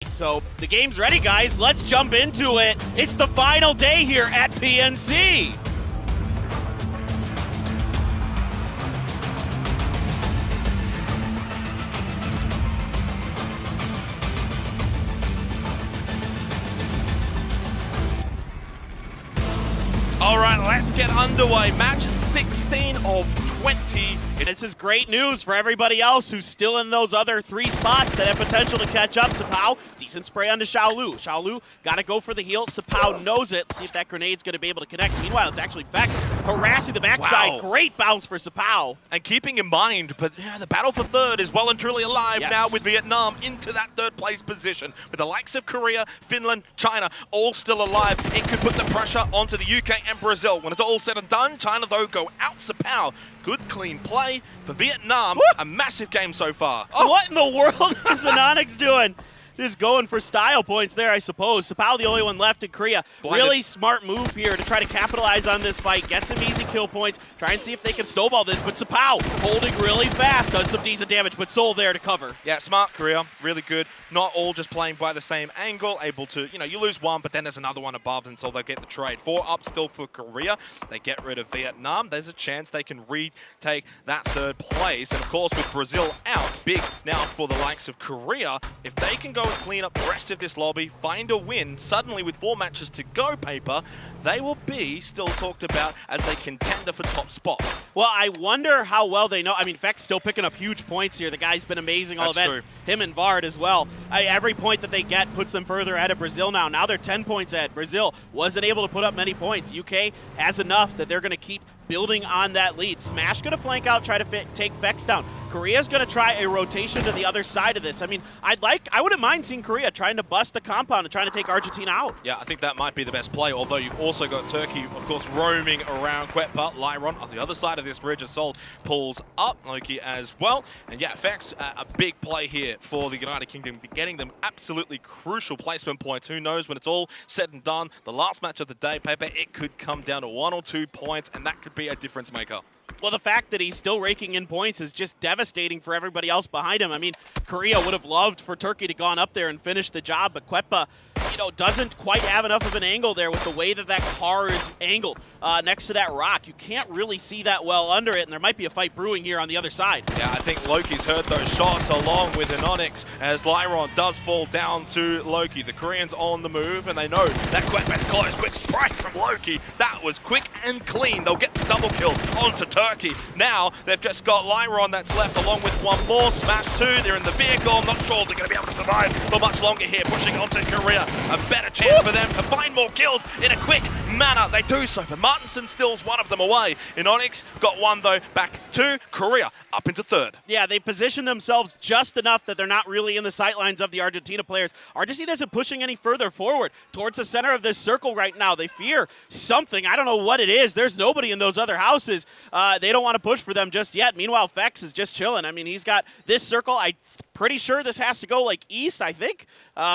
So the game's ready, guys. Let's jump into it. It's the final day here at PNC. All right, let's get underway. Match 16 of 20. This is great news for everybody else who's still in those other three spots that have potential to catch up. Sepow, decent spray onto Xiaolu. Xiaolu got to go for the heal. Sepow knows it. See if that grenade's going to be able to connect. Meanwhile, it's actually Vex harassing the backside. Wow. Great bounce for Sepow. And keeping in mind, but yeah, the battle for third is well and truly alive now with Vietnam into that third place position. With the likes of Korea, Finland, China all still alive, it could put the pressure onto the UK and Brazil. When it's all said and done, China, though, go out. Sepow, good clean play for Vietnam. Woo! A massive game so far. What in the world is Anonix doing? Just going for style points there, I suppose. Sepow, the only one left in Korea. Blinded. Really smart move here to try to capitalize on this fight, get some easy kill points, try and see if they can snowball this. But Sepow holding really fast, does some decent damage, but Soul there to cover. Yeah, smart Korea, really good. Not all just playing by the same angle, able to, you lose one, but then there's another one above until they get the trade. 4 up still for Korea. They get rid of Vietnam. There's a chance they can retake that third place. And of course, with Brazil out, big now for the likes of Korea. If they can go and clean up the rest of this lobby, find a win, suddenly with 4 matches to go, Paper, they will be still talked about as a contender for top spot. Well, I wonder how well they know. I mean, Vex still picking up huge points here. The guy's been amazing all That's event. true. Him and Vard as well. Every point that they get puts them further ahead of Brazil now. Now they're 10 points ahead. Brazil wasn't able to put up many points. UK has enough that they're going to keep building on that lead. Smash going to flank out, try to take Vex down. Korea's going to try a rotation to the other side of this. I mean, I wouldn't mind seeing Korea trying to bust the compound and trying to take Argentina out. Yeah, I think that might be the best play, although you've also got Turkey, of course, roaming around Quetpa. Lyron on the other side of this ridge. Assault pulls up Loki as well. And yeah, Vex, a big play here for the United Kingdom, getting them absolutely crucial placement points. Who knows when it's all said and done, the last match of the day, Paper, it could come down to 1 or 2 points, and that could be a difference maker. Well, the fact that he's still raking in points is just devastating for everybody else behind him. I mean, Korea would have loved for Turkey to gone up there and finish the job, but Quetpa, doesn't quite have enough of an angle there with the way that that car is angled next to that rock. You can't really see that well under it, and there might be a fight brewing here on the other side. Yeah, I think Loki's heard those shots along with Anonix as Lyron does fall down to Loki. The Koreans on the move, and they know that Quetpa's close. Quick strike from Loki. That was quick and clean. They'll get the double kill onto Turkey. Now, they've just got Lyron that's left along with one more. Smash 2, they're in the vehicle. I'm not sure they're going to be able to survive for much longer here. Pushing onto Korea. A better chance for them to find more kills in a quick manner. They do so, but Martinson steals one of them away. Anonix got one, though, back to Korea, up into third. Yeah, they position themselves just enough that they're not really in the sightlines of the Argentina players. Argentina isn't pushing any further forward towards the center of this circle right now. They fear something. I don't know what it is. There's nobody in those other houses. They don't want to push for them just yet. Meanwhile, Vex is just chilling. I mean, he's got this circle. I'm pretty sure this has to go like east, I think,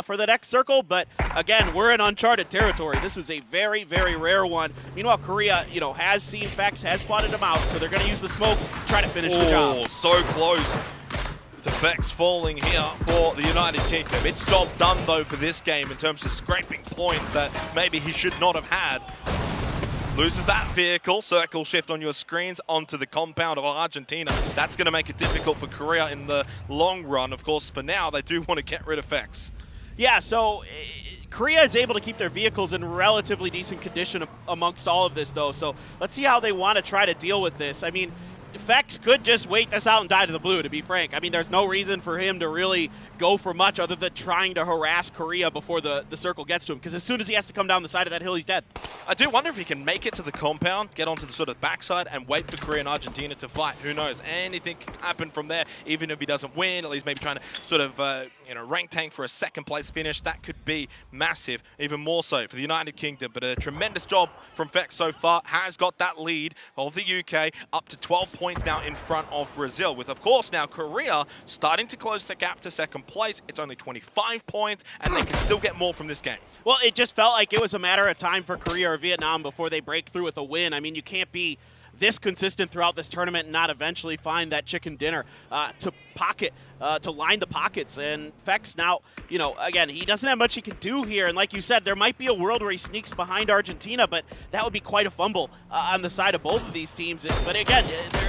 for the next circle. But again, we're in uncharted territory. This is a very, very rare one. Meanwhile, Korea, has seen Vex, has spotted him out, so they're going to use the smoke to try to finish the job. Oh, so close to Vex falling here for the United Kingdom. It's job done, though, for this game in terms of scraping points that maybe he should not have had. Loses that vehicle, circle shift on your screens onto the compound of Argentina. That's going to make it difficult for Korea in the long run. Of course, for now, they do want to get rid of Vex. Yeah, so Korea is able to keep their vehicles in relatively decent condition amongst all of this, though. So let's see how they want to try to deal with this. I mean, Vex could just wait this out and die to the blue, to be frank. I mean, there's no reason for him to really go for much other than trying to harass Korea before the circle gets to him, because as soon as he has to come down the side of that hill, he's dead. I do wonder if he can make it to the compound, get onto the sort of backside, and wait for Korea and Argentina to fight. Who knows? Anything can happen from there, even if he doesn't win. At least maybe trying to sort of, rank tank for a second place finish. That could be massive, even more so for the United Kingdom. But a tremendous job from Vex so far. Has got that lead of the UK up to 12 points now in front of Brazil, with, of course, now Korea starting to close the gap to second place. It's only 25 points, and they can still get more from this game. Well, it just felt like it was a matter of time for Korea or Vietnam before they break through with a win. I mean, you can't be this consistent throughout this tournament and not eventually find that chicken dinner to pocket to line the pockets. And Fex now, you know, again, he doesn't have much he can do here. And like you said, there might be a world where he sneaks behind Argentina, but that would be quite a fumble on the side of both of these teams. But again,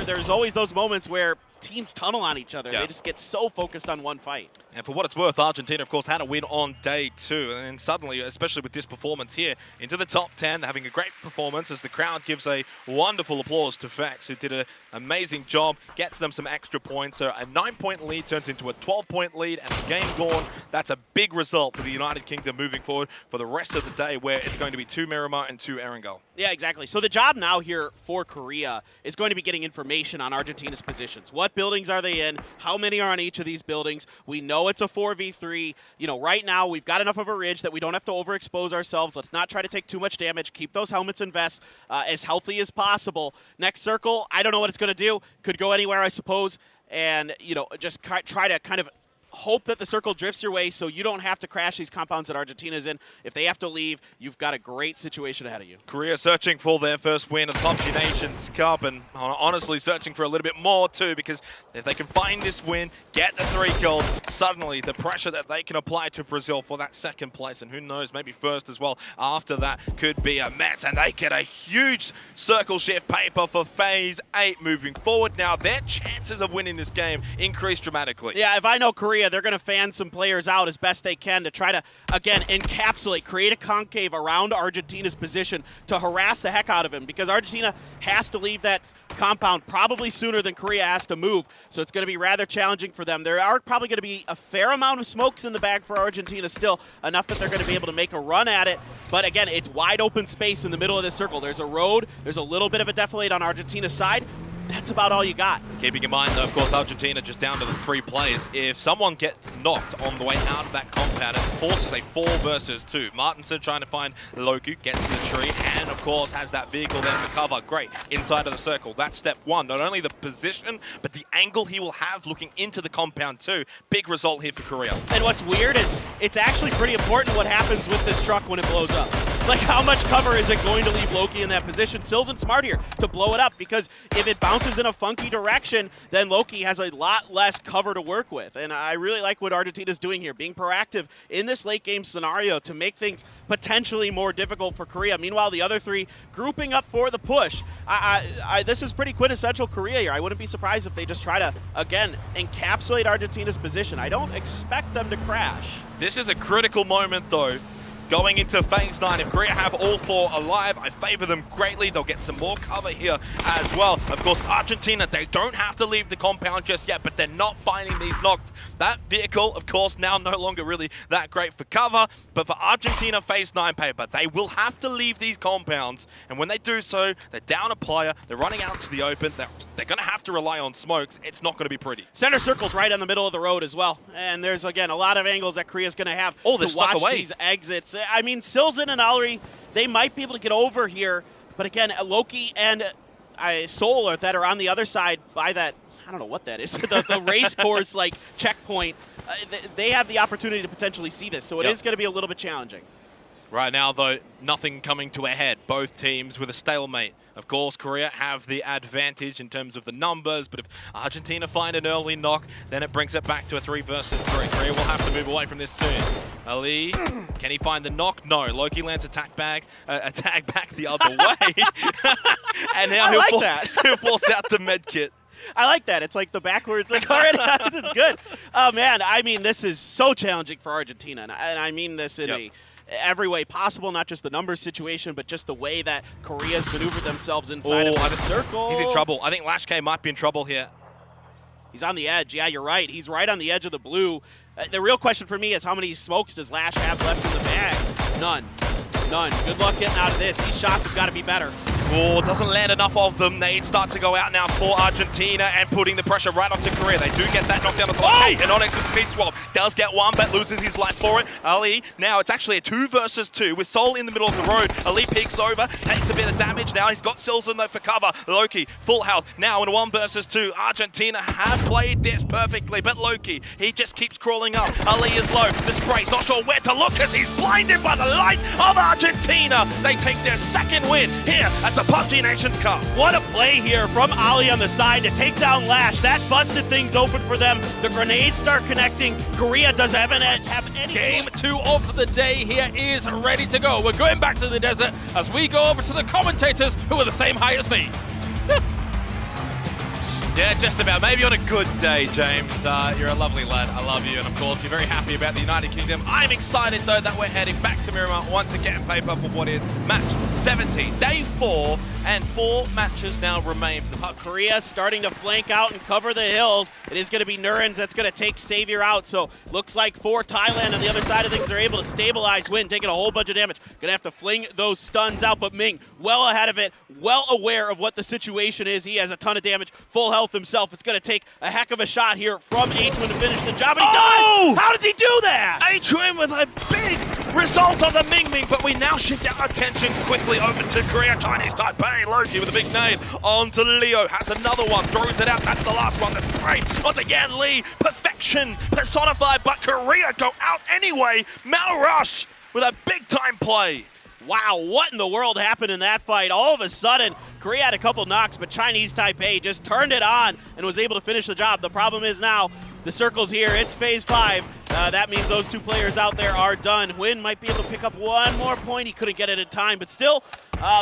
there's always those moments where teams tunnel on each other. Yeah. They just get so focused on one fight. And for what it's worth, Argentina, of course, had a win on day 2. And then suddenly, especially with this performance here, into the top 10, they're having a great performance as the crowd gives a wonderful applause to Fex, who did an amazing job, gets them some extra points. So a 9-point lead turns into a 12-point lead and a game gone. That's a big result for the United Kingdom moving forward for the rest of the day, where it's going to be 2 Miramar and 2 Erangel. Yeah, exactly. So the job now here for Korea is going to be getting information on Argentina's positions. What buildings are they in? How many are on each of these buildings? We know it's a 4v3. You know, right now we've got enough of a ridge that we don't have to overexpose ourselves. Let's not try to take too much damage. Keep those helmets and vests as healthy as possible. Next circle, I don't know what it's going to do. Could go anywhere, I suppose. And, you know, just try to kind of hope that the circle drifts your way so you don't have to crash these compounds that Argentina's in. If they have to leave, you've got a great situation ahead of you. Korea searching for their first win of the PUBG Nations Cup, and honestly searching for a little bit more too, because if they can find this win, get the 3 kills, suddenly the pressure that they can apply to Brazil for that 2nd place, and who knows, maybe 1st as well after that, could be a Mets, and they get a huge circle shift paper for Phase 8 moving forward. Now their chances of winning this game increase dramatically. Yeah, if I know Korea, they're going to fan some players out as best they can to try to, again, encapsulate, create a concave around Argentina's position to harass the heck out of him, because Argentina has to leave that compound probably sooner than Korea has to move, so it's going to be rather challenging for them. There are probably going to be a fair amount of smokes in the bag for Argentina still, enough that they're going to be able to make a run at it, but again, it's wide open space in the middle of this circle. There's a road, there's a little bit of a defilade on Argentina's side. That's about all you got. Keeping in mind, though, of course, Argentina just down to the 3 players. If someone gets knocked on the way out of that compound, it forces a 4 versus 2. Martinson trying to find Loku, gets to the tree, and of course has that vehicle there for cover. Great, inside of the circle. That's step 1. Not only the position, but the angle he will have looking into the compound too. Big result here for Korea. And what's weird is it's actually pretty important what happens with this truck when it blows up. Like, how much cover is it going to leave Loki in that position? Sills smart here to blow it up, because if it bounces in a funky direction, then Loki has a lot less cover to work with. And I really like what Argentina's doing here, being proactive in this late game scenario to make things potentially more difficult for Korea. Meanwhile, the other 3 grouping up for the push. This is pretty quintessential Korea here. I wouldn't be surprised if they just try to, again, encapsulate Argentina's position. I don't expect them to crash. This is a critical moment, though. Going into Phase 9, if Korea have all 4 alive, I favor them greatly. They'll get some more cover here as well. Of course, Argentina, they don't have to leave the compound just yet, but they're not finding these knocks. That vehicle, of course, now no longer really that great for cover, but for Argentina Phase 9 paper, they will have to leave these compounds, and when they do so, they're down a player, they're running out to the open, they're going to have to rely on smokes. It's not going to be pretty. Center circle's right in the middle of the road as well, and there's, again, a lot of angles that Korea's going to have to watch these exits. I mean, Silzen and Alri, they might be able to get over here, but again, Loki and Soul that are on the other side by that, I don't know what that is, the race course like checkpoint, they have the opportunity to potentially see this, so it is going to be a little bit challenging. Right now, though, nothing coming to a head. Both teams with a stalemate. Of course, Korea have the advantage in terms of the numbers, but if Argentina find an early knock, then it brings it back to a 3 versus 3. Korea will have to move away from this soon. Ali, can he find the knock? No. Loki lands a tag back the other way. And now he'll force out the med kit. I like that. It's like the backwards. Like, all right, it's good. Oh, man, I mean, this is so challenging for Argentina, and I mean this in every way possible, not just the numbers situation, but just the way that Korea's maneuvered themselves inside of the circle. He's in trouble. I think Lash K might be in trouble here. He's on the edge. Yeah, you're right. He's right on the edge of the blue. The real question for me is how many smokes does Lash have left in the bag? None. None. Good luck getting out of this. These shots have got to be better. Oh, doesn't land enough of them. They start to go out now for Argentina and putting the pressure right onto Korea. They do get that knockdown of the Hey, and Onyx with the seed swap. Does get one, but loses his life for it. Ali, now it's actually a 2 versus 2 with Soul in the middle of the road. Ali peeks over, takes a bit of damage now. He's got Silson though for cover. Loki, full health. Now in a 1 versus 2. Argentina have played this perfectly, but Loki, he just keeps crawling up. Ali is low. The spray's not sure where to look as he's blinded by the light of Argentina. Argentina, they take their second win here at the PUBG Nations Cup. What a play here from Ali on the side to take down Lash. That busted things open for them. The grenades start connecting. Korea doesn't have any... Game 2 of the day here is ready to go. We're going back to the desert as we go over to the commentators who are the same height as me. Yeah, just about. Maybe on a good day, James. You're a lovely lad. I love you. And of course, you're very happy about the United Kingdom. I'm excited, though, that we're heading back to Miramar once again, paper for what is match 17. Day 4, and 4 matches now remain for the PUBG. Korea starting to flank out and cover the hills. It is going to be Nurens that's going to take Savior out. So looks like for Thailand on the other side of things, they're able to stabilize Win, taking a whole bunch of damage. Going to have to fling those stuns out, but Ming well ahead of it, well aware of what the situation is. He has a ton of damage, full health himself. It's going to take a heck of a shot here from H1 to finish the job, and he does! How does he do that? H1 with a big result on the Ming Ming, but we now shift our attention quickly over to Korea. Chinese Taipei, Loki with a big nade onto Leo, has another one, throws it out, that's the last one, the spray onto Yan Lee, perfection personified, but Korea go out anyway. Mal Rush with a big time play. Wow, what in the world happened in that fight? All of a sudden, Korea had a couple knocks, but Chinese Taipei just turned it on and was able to finish the job. The problem is now, the circle's here, it's phase 5. That means those 2 players out there are done. Win might be able to pick up one more point. He couldn't get it in time, but still,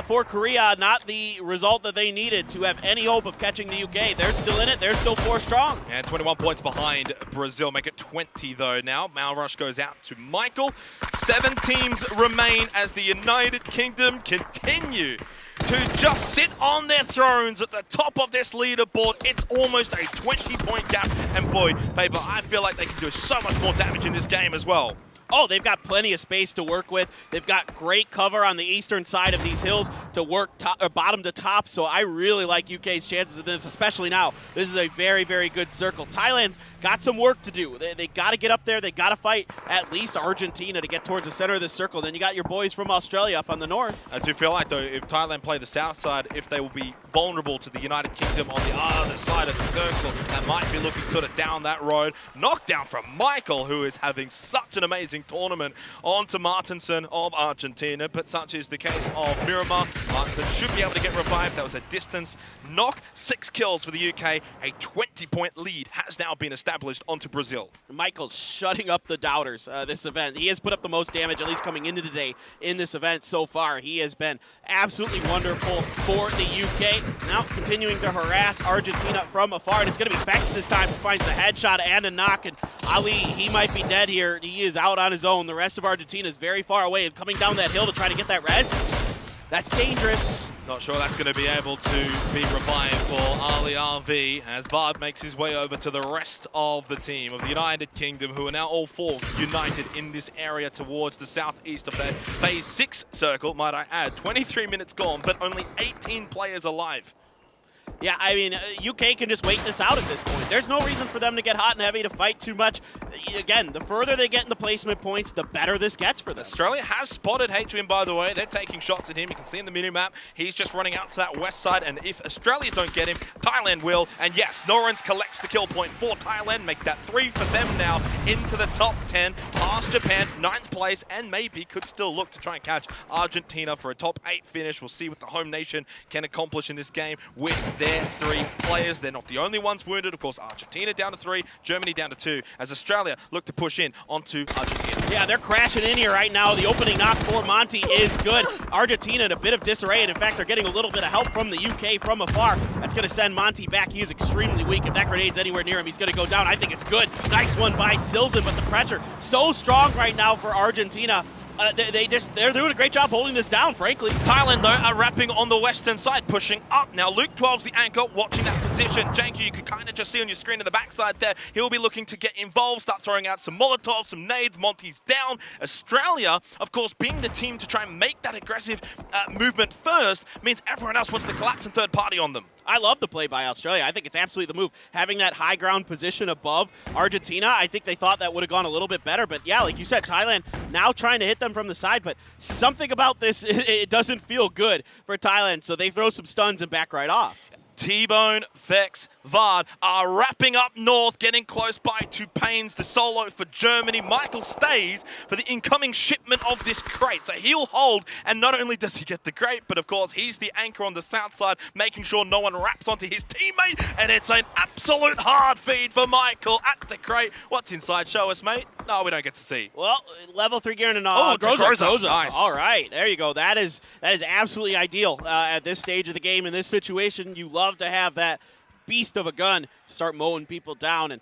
for Korea, not the result that they needed to have any hope of catching the UK. They're still in it. They're still 4 strong. And 21 points behind Brazil. Make it 20, though, now. Malrush goes out to Michael. 7 teams remain as the United Kingdom continue to just sit on their thrones at the top of this leaderboard. It's almost a 20-point gap. And boy, Paper, I feel like they can do so much more damage in this game as well. Oh, they've got plenty of space to work with. They've got great cover on the eastern side of these hills to work bottom to top, so I really like UK's chances of this, especially now. This is a very, very good circle. Thailand's got some work to do. They got to get up there. They got to fight at least Argentina to get towards the center of this circle. Then you got your boys from Australia up on the north. I do feel like, though, if Thailand play the south side, if they will be vulnerable to the United Kingdom on the other side of the circle, that might be looking sort of down that road. Knockdown from Michael, who is having such an amazing tournament, onto Martinson of Argentina, but such is the case of Miramar. Martinson should be able to get revived. That was a distance knock. 6 kills for the UK. A 20-point lead has now been established onto Brazil. Michael's shutting up the doubters this event. He has put up the most damage, at least coming into today, in this event so far. He has been absolutely wonderful for the UK. Now continuing to harass Argentina from afar, and it's going to be Vex this time who finds the headshot and a knock, and Ali, he might be dead here. He is out on his own. The rest of Argentina is very far away and coming down that hill to try to get that res. That's dangerous. Not sure that's going to be able to be revived for Ali RV as Bard makes his way over to the rest of the team of the United Kingdom, who are now all 4 united in this area towards the southeast of their phase 6 circle, might I add. 23 minutes gone, but only 18 players alive. Yeah, I mean, UK can just wait this out at this point. There's no reason for them to get hot and heavy to fight too much. Again, the further they get in the placement points, the better this gets for them. Australia has spotted H-Win, by the way. They're taking shots at him. You can see in the minimap, he's just running out to that west side, and if Australia don't get him, Thailand will. And yes, Norens collects the kill point for Thailand, make that 3 for them now into the top 10, past Japan, 9th place, and maybe could still look to try and catch Argentina for a top 8 finish. We'll see what the home nation can accomplish in this game with their 3 players. They're not the only ones wounded. Of course, Argentina down to 3, Germany down to 2, as Australia look to push in onto Argentina. Yeah, they're crashing in here right now. The opening knock for Monty is good. Argentina in a bit of disarray, and in fact, they're getting a little bit of help from the UK from afar. That's going to send Monty back. He is extremely weak. If that grenade's anywhere near him, he's going to go down. I think it's good. Nice one by Silzen, but the pressure so strong right now for Argentina. They're doing a great job holding this down, frankly. Thailand, though, are wrapping on the western side, pushing up. Now, Luke 12's the anchor, watching that position. Janky, you can kind of just see on your screen in the backside there. He'll be looking to get involved, start throwing out some Molotovs, some nades. Monty's down. Australia, of course, being the team to try and make that aggressive movement first, means everyone else wants to collapse and third party on them. I love the play by Australia. I think it's absolutely the move. Having that high ground position above Argentina, I think they thought that would have gone a little bit better. But yeah, like you said, Thailand now trying to hit them from the side. But something about this, it doesn't feel good for Thailand. So they throw some stuns and back right off. T-Bone, Vex, Vard are wrapping up north, getting close by to Pains, the solo for Germany. Michael stays for the incoming shipment of this crate. So he'll hold, and not only does he get the crate, but of course he's the anchor on the south side, making sure no one wraps onto his teammate, and it's an absolute hard feed for Michael at the crate. What's inside? Show us, mate. No, we don't get to see. Well, level 3 gear and Groza. Nice. All right, there you go. That is absolutely ideal at this stage of the game. In this situation, you love to have that beast of a gun start mowing people down. And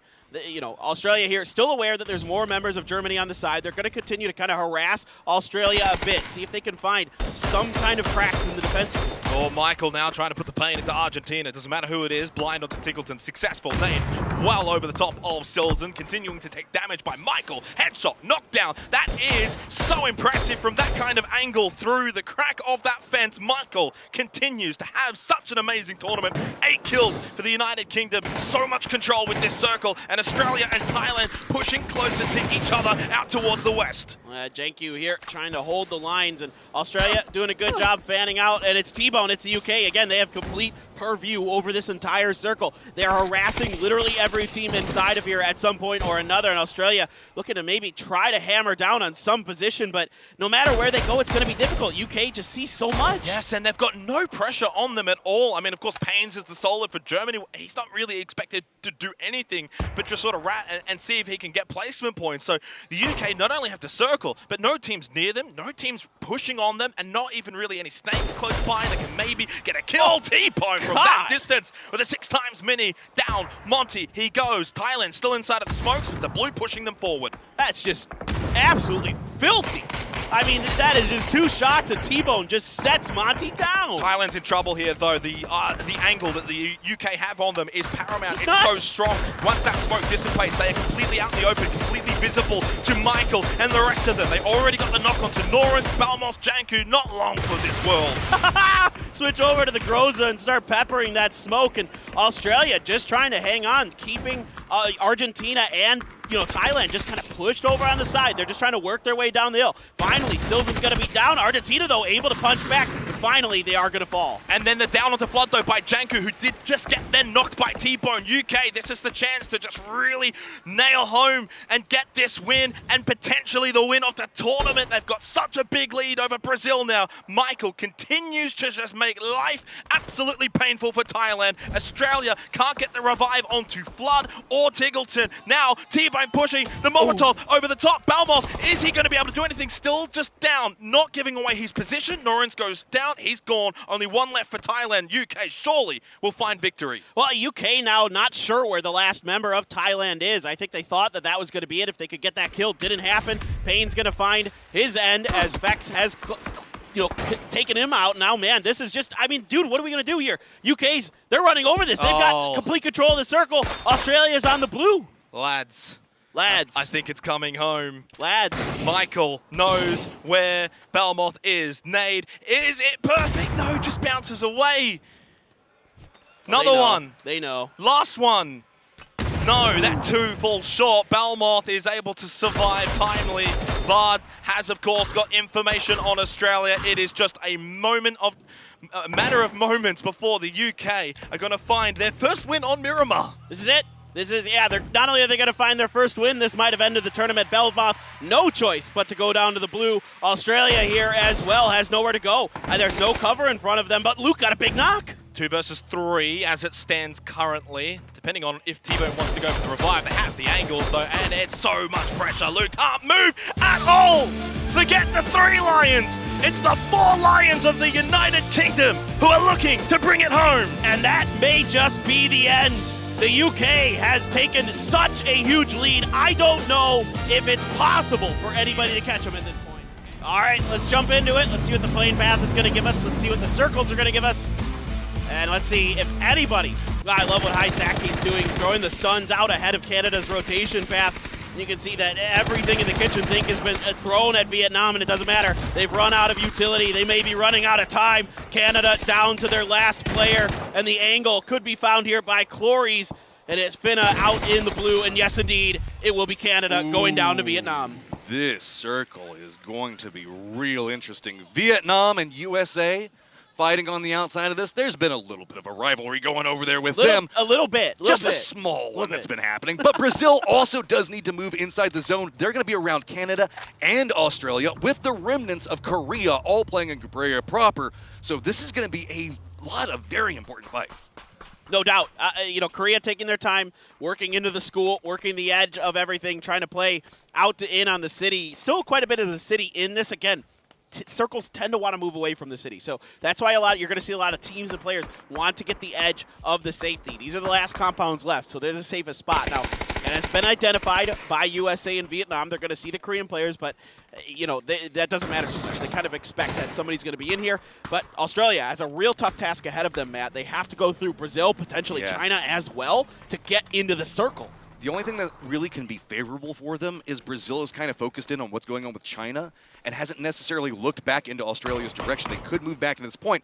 Australia here still aware that there's more members of Germany on the side. They're going to continue to kind of harass Australia a bit, see if they can find some kind of cracks in the defenses. Oh, Michael now trying to put the pain into Argentina. Doesn't matter who it is. Blind onto Tiggleton. Successful nade well over the top of Silzen. Continuing to take damage by Michael. Headshot, knockdown. That is so impressive from that kind of angle through the crack of that fence. Michael continues to have such an amazing tournament. 8 kills for the United Kingdom. So much control with this circle. And Australia and Thailand pushing closer to each other out towards the west. Janku here trying to hold the lines, and Australia doing a good job fanning out, and it's T-Bone, it's the UK. Again, they have complete purview over this entire circle. They're harassing literally every team inside of here at some point or another, and Australia looking to maybe try to hammer down on some position, but no matter where they go, it's going to be difficult. UK just sees so much. Yes, and they've got no pressure on them at all. I mean, of course, Pains is the solo for Germany. He's not really expected to do anything, but just sort of rat and see if he can get placement points. So the UK not only have to circle, but no teams near them, no teams pushing on them, and not even really any snakes close by that can maybe get a kill. T-Bone from that distance with a 6x mini down. Monty, he goes. Thailand still inside of the smokes with the blue pushing them forward. That's just absolutely filthy. I mean, that is just 2 shots, and T-Bone just sets Monty down. Thailand's in trouble here, though. The angle that the UK have on them is paramount. It's so strong. Once that smoke dissipates, they are completely out in the open, completely visible to Michael and the rest of them. They already got the knock onto Norin, Balmoth, Janku. Not long for this world. Switch over to the Groza and start peppering that smoke, and Australia just trying to hang on, keeping Argentina and Thailand just kind of pushed over on the side. They're just trying to work their way down the hill. Finally, Silzen's going to be down. Argentina, though, able to punch back. And finally, they are going to fall. And then the down onto Flood, though, by Janku, who did just get then knocked by T-Bone. UK, this is the chance to just really nail home and get this win and potentially the win of the tournament. They've got such a big lead over Brazil now. Michael continues to just make life absolutely painful for Thailand. Australia can't get the revive onto Flood or Tiggleton. Now, T-Bone pushing the Molotov over the top. Balmoth, is he going to be able to do anything? Still just down, not giving away his position. Norins goes down, he's gone. Only 1 left for Thailand. UK surely will find victory. Well, UK now not sure where the last member of Thailand is. I think they thought that was going to be it if they could get that kill. Didn't happen. Payne's going to find his end as Vex has taken him out. Now, man, this is just, I mean, dude, what are we going to do here? UK's, they're running over this. They've got complete control of the circle. Australia's on the blue. Lads, I think it's coming home. Lads. Michael knows where Balmoth is. Nade, is it perfect? No, just bounces away. Another one. They know. Last one. No, that 2 falls short. Balmoth is able to survive timely. Vard has, of course, got information on Australia. It is just a matter of moments before the UK are going to find their first win on Miramar. This is it. They're not only are they going to find their first win, this might have ended the tournament. Balmoth, no choice but to go down to the blue. Australia here as well has nowhere to go. There's no cover in front of them, but Luke got a big knock. 2 versus 3 as it stands currently. Depending on if T-Bone wants to go for the revive, they have the angles though, and it's so much pressure. Luke can't move at all. Forget the 3 Lions. It's the 4 Lions of the United Kingdom who are looking to bring it home. And that may just be the end. The UK has taken such a huge lead. I don't know if it's possible for anybody to catch them at this point. All right, let's jump into it. Let's see what the plane path is going to give us. Let's see what the circles are going to give us. And let's see if anybody... I love what Hisaki's doing, throwing the stuns out ahead of Canada's rotation path. You can see that everything in the kitchen sink has been thrown at Vietnam, and it doesn't matter. They've run out of utility. They may be running out of time. Canada down to their last player, and the angle could be found here by Clories, and it's Finna out in the blue, and yes, indeed, it will be Canada going down to Vietnam. This circle is going to be real interesting. Vietnam and USA fighting on the outside of this. There's been a little bit of a rivalry going over there with them. A little bit. Just a small one that's been happening. But Brazil also does need to move inside the zone. They're going to be around Canada and Australia with the remnants of Korea all playing in Korea proper. So this is going to be a lot of very important fights. No doubt. Korea taking their time, working into the school, working the edge of everything, trying to play out to in on the city. Still quite a bit of the city in this. Again, circles tend to want to move away from the city. So that's why you're going to see a lot of teams and players want to get the edge of the safety. These are the last compounds left, so they're the safest spot. Now, and it's been identified by USA and Vietnam. They're going to see the Korean players, but that doesn't matter too much. They kind of expect that somebody's going to be in here. But Australia has a real tough task ahead of them, Matt. They have to go through Brazil, potentially China as well, to get into the circle. The only thing that really can be favorable for them is Brazil is kind of focused in on what's going on with China and hasn't necessarily looked back into Australia's direction. They could move back into this point.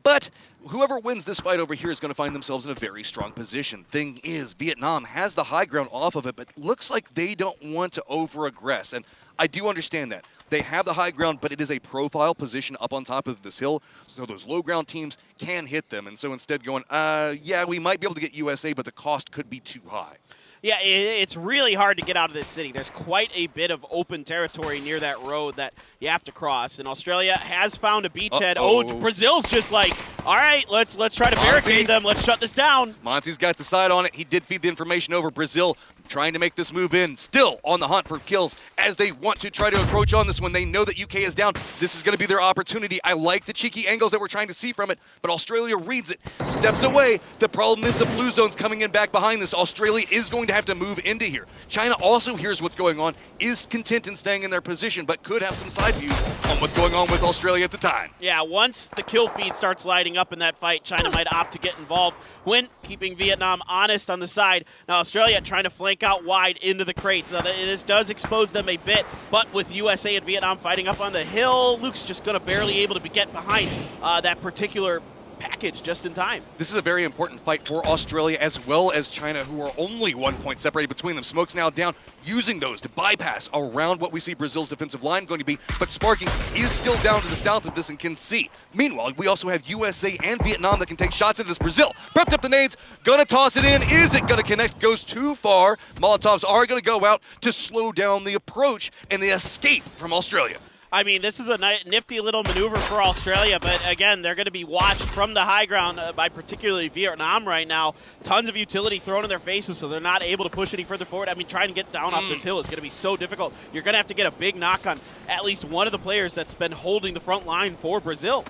But whoever wins this fight over here is going to find themselves in a very strong position. Thing is, Vietnam has the high ground off of it, but looks like they don't want to over-aggress. And I do understand that. They have the high ground, but it is a profile position up on top of this hill, so those low ground teams can hit them. And so instead going, yeah, we might be able to get USA, but the cost could be too high. Yeah, it's really hard to get out of this city. There's quite a bit of open territory near that road that you have to cross. And Australia has found a beachhead. Brazil's just like, all right, let's try to barricade them. Let's shut this down. Monty's got the side on it. He did feed the information over. Brazil trying to make this move in, still on the hunt for kills as they want to try to approach on this one. They know that UK is down. This is going to be their opportunity. I like the cheeky angles that we're trying to see from it, but Australia reads it, steps away. The problem is the blue zone's coming in back behind this. Australia is going to have to move into here. China also hears what's going on, is content in staying in their position, but could have some side views on what's going on with Australia at the time. Yeah, once the kill feed starts lighting up in that fight, China might opt to get involved when keeping Vietnam honest on the side. Now, Australia trying to flank out wide into the crates. This does expose them a bit, but with USA and Vietnam fighting up on the hill, Luke's just going to barely able to get behind that particular package just in time. This is a very important fight for Australia as well as China, who are only 1 point separated between them. Smoke's now down, using those to bypass around what we see Brazil's defensive line going to be, but Sparking is still down to the south of this and can see. Meanwhile, we also have USA and Vietnam that can take shots at this. Brazil prepped up the nades, gonna toss it in. Is it gonna connect? Goes too far. Molotovs are gonna go out to slow down the approach and the escape from Australia. I mean, this is a nifty little maneuver for Australia, but again, they're going to be watched from the high ground by particularly Vietnam right now. Tons of utility thrown in their faces, so they're not able to push any further forward. I mean, trying to get down off this hill is going to be so difficult. You're going to have to get a big knock on at least one of the players that's been holding the front line for Brazil.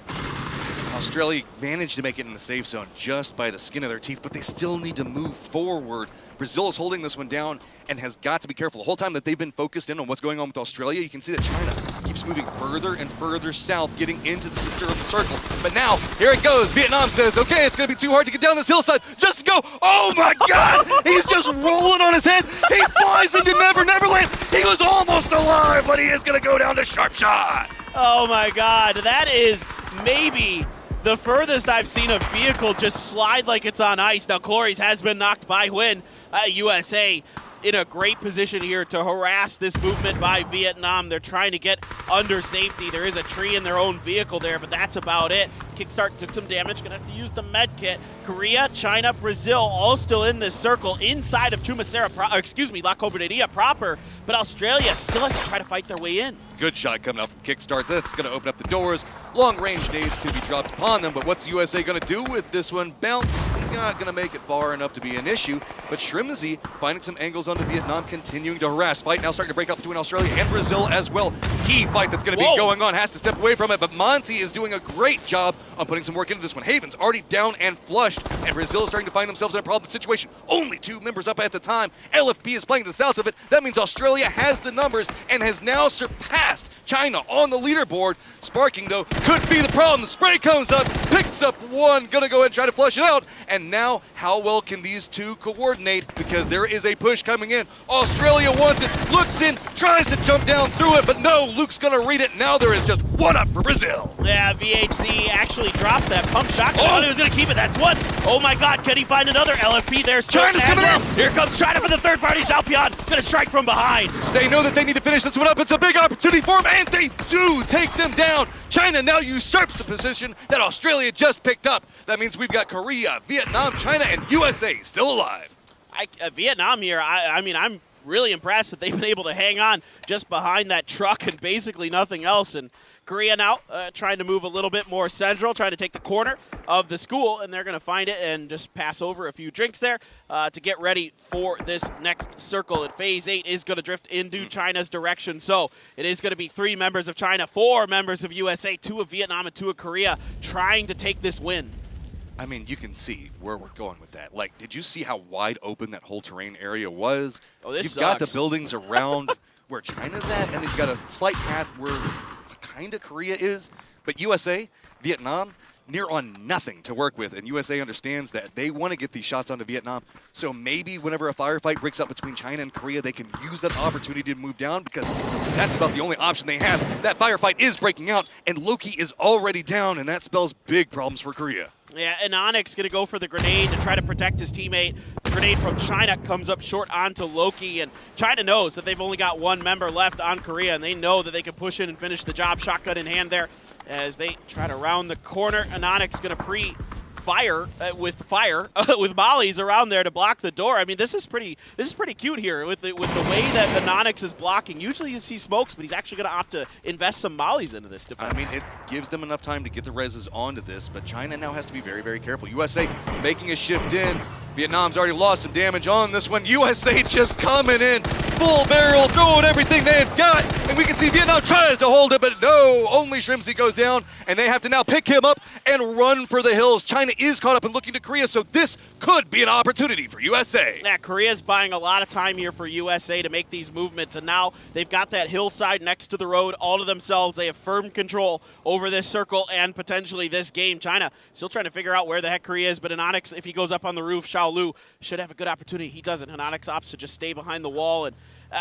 Australia managed to make it in the safe zone just by the skin of their teeth, but they still need to move forward. Brazil is holding this one down and has got to be careful. The whole time that they've been focused in on what's going on with Australia, you can see that China keeps moving further and further south, getting into the center of the circle. But now, here it goes. Vietnam says, okay, it's going to be too hard to get down this hillside. Just go. Oh, my God. He's just rolling on his head. He flies into Neverland. He was almost alive, but he is going to go down to sharp shot. Oh, my God. That is maybe the furthest I've seen a vehicle just slide like it's on ice. Now, Clories has been knocked by Huynh. USA in a great position here to harass this movement by Vietnam. They're trying to get under safety. There is a tree in their own vehicle there, but that's about it. Kickstart took some damage. Gonna have to use the med kit. Korea, China, Brazil, all still in this circle inside of La Coberteria proper, but Australia still has to try to fight their way in. Good shot coming up from Kickstart. That's going to open up the doors. Long-range nades could be dropped upon them, but what's USA going to do with this one? Bounce, not going to make it far enough to be an issue, but Shrimzy finding some angles onto Vietnam, continuing to harass. Fight now starting to break up between Australia and Brazil as well. Key fight that's going to be going on, has to step away from it, but Monty is doing a great job on putting some work into this one. Haven's already down and flushed, and Brazil is starting to find themselves in a problem situation. Only 2 members up at the time. LFP is playing to the south of it. That means Australia has the numbers and has now surpassed China on the leaderboard. Sparking, though, could be the problem. The spray cones up, picks up one, gonna go ahead and try to flush it out. And now, how well can these two coordinate? Because there is a push coming in. Australia wants it, looks in, tries to jump down through it, but no, Luke's gonna read it. Now there is just one up for Brazil. Yeah, VHC actually dropped that pump shotgun. I thought he was going to keep it. That's one. Oh my god, can he find another LFP there? China's coming up. Here comes China for the third party. Xiaopian going to strike from behind. They know that they need to finish this one up. It's a big opportunity for them, and they do take them down. China now usurps the position that Australia just picked up. That means we've got Korea, Vietnam, China, and USA still alive. Vietnam here, I mean, I'm really impressed that they've been able to hang on just behind that truck and basically nothing else. And Korea now trying to move a little bit more central, trying to take the corner of the school, and they're going to find it and just pass over a few drinks there to get ready for this next circle. And Phase 8 is going to drift into China's direction. So it is going to be 3 members of China, 4 members of USA, 2 of Vietnam, and 2 of Korea trying to take this win. I mean, you can see where we're going with that. Like, did you see how wide open that whole terrain area was? Oh, this You've got the sucks. buildings around where China's at, and they've got a slight path where kind of Korea is. But USA, Vietnam, near on nothing to work with, and USA understands that they want to get these shots onto Vietnam. So maybe whenever a firefight breaks up between China and Korea, they can use that opportunity to move down, because that's about the only option they have. That firefight is breaking out, and Loki is already down, and that spells big problems for Korea. Yeah, and Onyx going to go for the grenade to try to protect his teammate. The grenade from China comes up short onto Loki, and China knows that they've only got 1 member left on Korea, and they know that they can push in and finish the job. Shotgun in hand there as they try to round the corner. And Onyx going to pre-fire with mollies around there to block the door. I mean, this is pretty cute here with the way that the Onyx is blocking. Usually you see smokes, but he's actually going to opt to invest some mollies into this defense. I mean, it gives them enough time to get the reses onto this, but China now has to be very, very careful. USA making a shift in. Vietnam's already lost some damage on this one. USA just coming in, full barrel, throwing everything they've got. And we can see Vietnam tries to hold it, but no, only Shrimsy goes down, and they have to now pick him up and run for the hills. China is caught up and looking to Korea, so this could be an opportunity for USA. Yeah, Korea's buying a lot of time here for USA to make these movements, and now they've got that hillside next to the road all to themselves. They have firm control over this circle and potentially this game. China still trying to figure out where the heck Korea is, but in Onyx, if he goes up on the roof, Xiao Lu should have a good opportunity. He doesn't, and Onyx opts to just stay behind the wall. And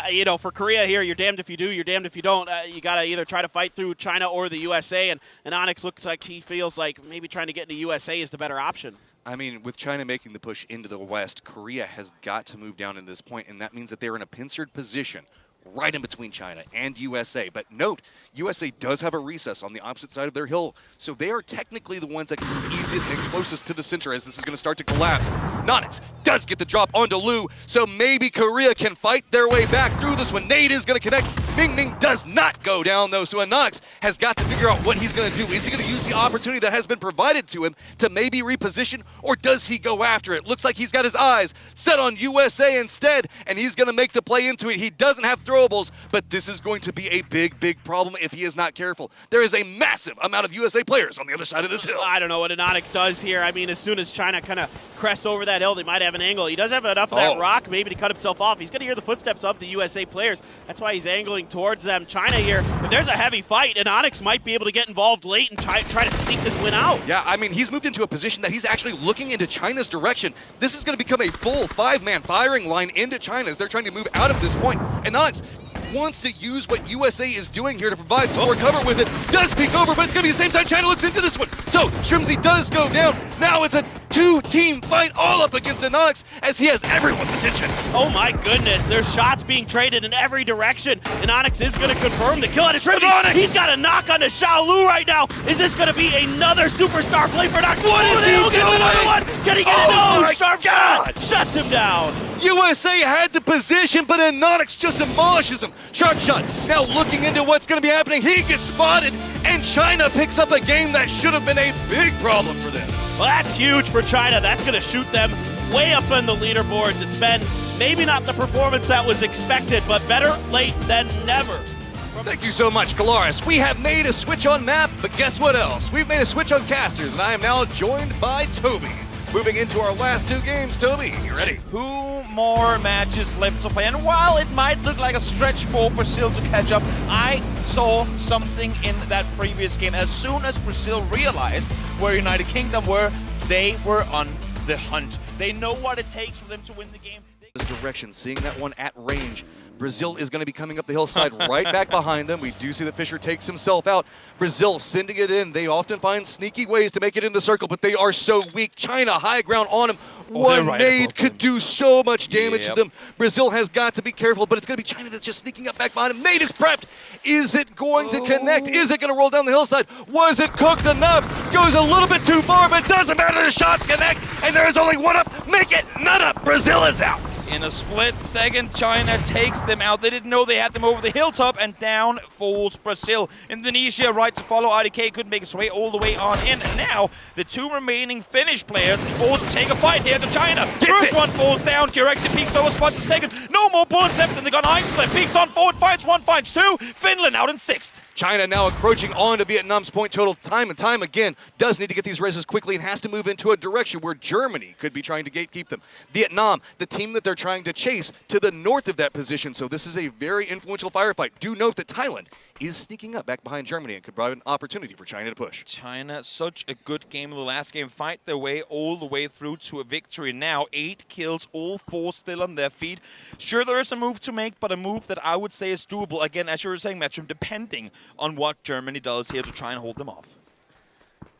you know, for Korea here, you're damned if you do, you're damned if you don't. You got to either try to fight through China or the USA, and Onyx looks like he feels like maybe trying to get into USA is the better option. I mean, with China making the push into the west, Korea has got to move down in this point, and that means that they're in a pincered position right in between China and USA. But note, USA does have a recess on the opposite side of their hill, so they are technically the ones that can move easiest and closest to the center as this is going to start to collapse. Nonix does get the drop onto Lu, so maybe Korea can fight their way back through this one. Nade is going to connect. Ming Ning does not go down, though, so Nonix has got to figure out what he's going to do. Is he going to use the opportunity that has been provided to him to maybe reposition, or does he go after it? Looks like he's got his eyes set on USA instead, and he's going to make the play into it. He doesn't have throwables, but this is going to be a big, big problem if he is not careful. There is a massive amount of USA players on the other side of this hill. I don't know what Onyx does here. I mean, as soon as China kind of crests over that hill, they might have an angle. He does have enough of that rock maybe to cut himself off. He's going to hear the footsteps of the USA players. That's why he's angling towards them. China here, if there's a heavy fight, and Onyx might be able to get involved late and try to sneak this win out. Yeah, I mean, he's moved into a position that he's actually looking into China's direction. This is going to become a full 5-man firing line into China as they're trying to move out of this point. And Onyx wants to use what USA is doing here to provide some more cover with it. Does peek over, but it's going to be the same time China looks into this one. So Shrimsy does go down. Now it's a 2-team fight all up against Onyx as he has everyone's attention. Oh my goodness, there's shots being traded in every direction, and Onyx is going to confirm the kill out of Shrimsy. He's got a knock on to Xiao Lu right now. Is this going to be another superstar play for Onyx? What is he doing? Another one. Can he get it? Oh No, my sharp God. shot. Shuts him down. USA had the position, but Onyx just demolishes him. Sharp shot. Now looking into what's going to be happening. He gets spotted, and China picks up a game that should have been a big problem for them. Well, that's huge for China. That's going to shoot them way up in the leaderboards. It's been maybe not the performance that was expected, but better late than never. Thank you so much, Kalaris. We have made a switch on map, but guess what else? We've made a switch on casters, and I am now joined by Toby. Moving into our last 2 games, Toby, you ready? 2 more matches left to play, and while it might look like a stretch for Brazil to catch up, I saw something in that previous game. As soon as Brazil realized where United Kingdom were, they were on the hunt. They know what it takes for them to win the game. This direction, seeing that one at range, Brazil is going to be coming up the hillside right back behind them. We do see that Fisher takes himself out. Brazil sending it in. They often find sneaky ways to make it in the circle, but they are so weak. China, high ground on him. One right nade could do so much damage Yep. to them. Brazil has got to be careful, but it's going to be China that's just sneaking up back behind him. Nade is prepped. Is it going to connect? Is it going to roll down the hillside? Was it cooked enough? Goes a little bit too far, but it doesn't matter. The shots connect, and there's only one up. Make it none up. Brazil is out. In a split second, China takes them out. They didn't know they had them over the hilltop, and down falls Brazil. Indonesia, right to follow. IDK couldn't make its way all the way on in. And now, the two remaining Finnish players also take a fight here to China. First one falls down. Direction peeks over, spots the second. No more bullets left, and they got Einstein. Peeks on forward, fights one, fights two. Finland out in sixth. China now encroaching on to Vietnam's point total time and time again. Does need to get these reses quickly and has to move into a direction where Germany could be trying to gatekeep them. Vietnam, the team that they're trying to chase, to the north of that position. So this is a very influential firefight. Do note that Thailand is sneaking up back behind Germany and could provide an opportunity for China to push. China, such a good game in the last game. Fight their way all the way through to a victory now. 8 kills, all 4 still on their feet. Sure, there is a move to make, but a move that I would say is doable. Again, as you were saying, Matchroom, depending on what Germany does here to try and hold them off.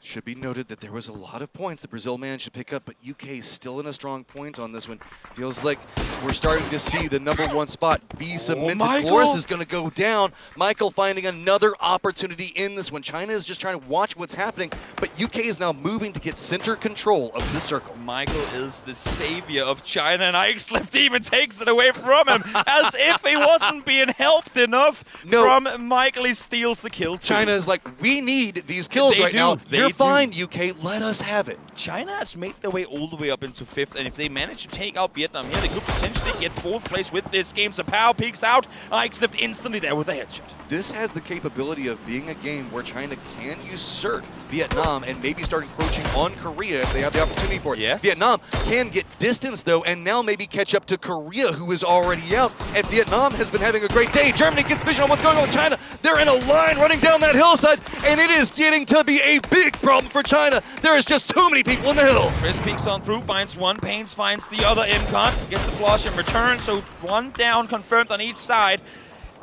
Should be noted that there was a lot of points that Brazil managed to pick up, but UK is still in a strong point on this one. Feels like we're starting to see the #1 spot be cemented. Flores is going to go down. Michael finding another opportunity in this one. China is just trying to watch what's happening, but UK is now moving to get center control of the circle. Michael is the savior of China, and Ixlift even takes it away from him, as if he wasn't being helped enough from Michael. He steals the kill too. China is like, we need these kills right now. You're fine, UK. Let us have it. China has made their way all the way up into 5th, and if they manage to take out Vietnam here, they could potentially get 4th place with this game. So Pow peeks out. Ixlift instantly there with a headshot. This has the capability of being a game where China can usurp Vietnam and maybe start encroaching on Korea if they have the opportunity for it. Yes. Vietnam can get distance, though, and now maybe catch up to Korea, who is already out. And Vietnam has been having a great day. Germany gets vision on what's going on with China. They're in a line running down that hillside, and it is getting to be a big problem for China. There is just too many people in the hills. Chris peeks on through, finds one, Pains finds the other, Imcon gets the flush in return, so 1 down confirmed on each side.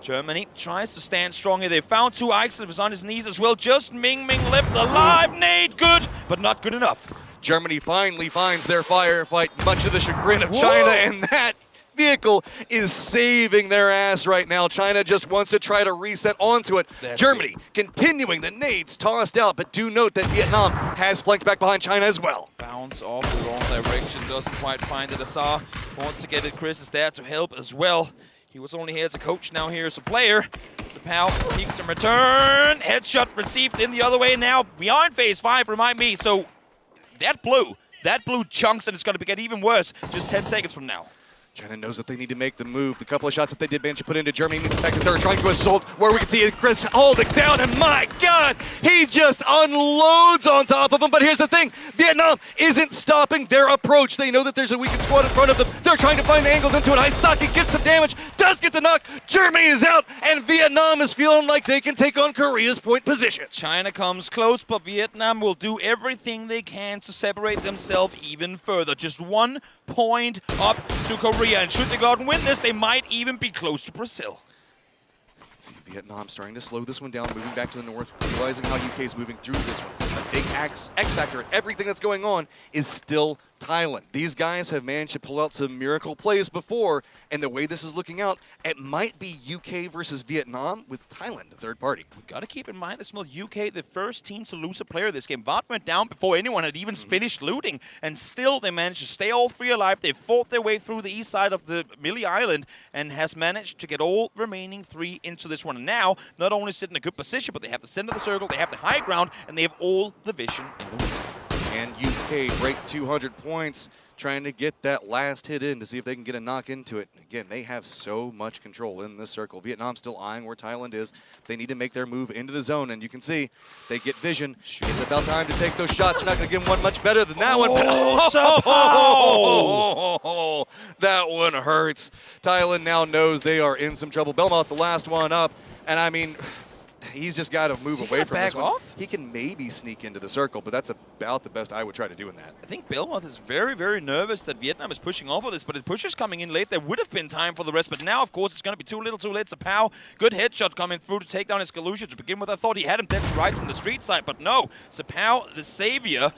Germany tries to stand strong here. They found 2. Ixlift is on his knees as well. Just Ming left alive. Nade good, but not good enough. Germany finally finds their firefight, much to the chagrin of China, and that vehicle is saving their ass right now. China just wants to try to reset onto it. Germany continuing the nades tossed out, but do note that Vietnam has flanked back behind China as well. Bounce off the wrong direction, doesn't quite find it. Asar wants to get it. Chris is there to help as well. He was only here as a coach, now here as a player. Zapal peeks in return. Headshot received in the other way now. We are in phase 5, remind me. So that blue chunks, and it's going to get even worse just 10 seconds from now. China knows that they need to make the move. The couple of shots that they did manage to put into Germany means the fact that they're trying to assault, where we can see Chris holding down, and my God, he just unloads on top of him. But here's the thing, Vietnam isn't stopping their approach. They know that there's a weakened squad in front of them. They're trying to find the angles into it. Aisaki gets some damage, does get the knock. Germany is out, and Vietnam is feeling like they can take on Korea's point position. China comes close, but Vietnam will do everything they can to separate themselves even further. Just 1 point up to Korea, and should they go out and win this, they might even be close to Brazil. Let's see, Vietnam starting to slow this one down, moving back to the north, realizing how UK is moving through this one. A big X factor in everything that's going on is still Thailand. These guys have managed to pull out some miracle plays before, and the way this is looking out, it might be UK versus Vietnam with Thailand, the third party. We got to keep in mind as well, UK, the first team to lose a player this game. Vought went down before anyone had even finished looting, and still they managed to stay all 3 alive. They fought their way through the east side of the Millie Island and has managed to get all remaining 3 into this one. And now, not only sit in a good position, but they have the center of the circle, they have the high ground, and they have all the vision in the world. And UK break 200 points, trying to get that last hit in to see if they can get a knock into it. Again, they have so much control in this circle. Vietnam still eyeing where Thailand is. They need to make their move into the zone, and you can see they get vision. It's about time to take those shots. You're not going to get one much better than that one. That one hurts. Thailand now knows they are in some trouble. Belmont, the last one up, and I mean, he's just got to move Is he away gonna from this back one. off? He can maybe sneak into the circle, but that's about the best I would try to do in that. I think Belmont is very, very nervous that Vietnam is pushing off of this, but the push is coming in late. There would have been time for the rest, but now, of course, it's going to be too little too late. Zapao, good headshot coming through to take down his Galusha to begin with. I thought he had him dead to rights in the street side, but no. Zapao, the savior,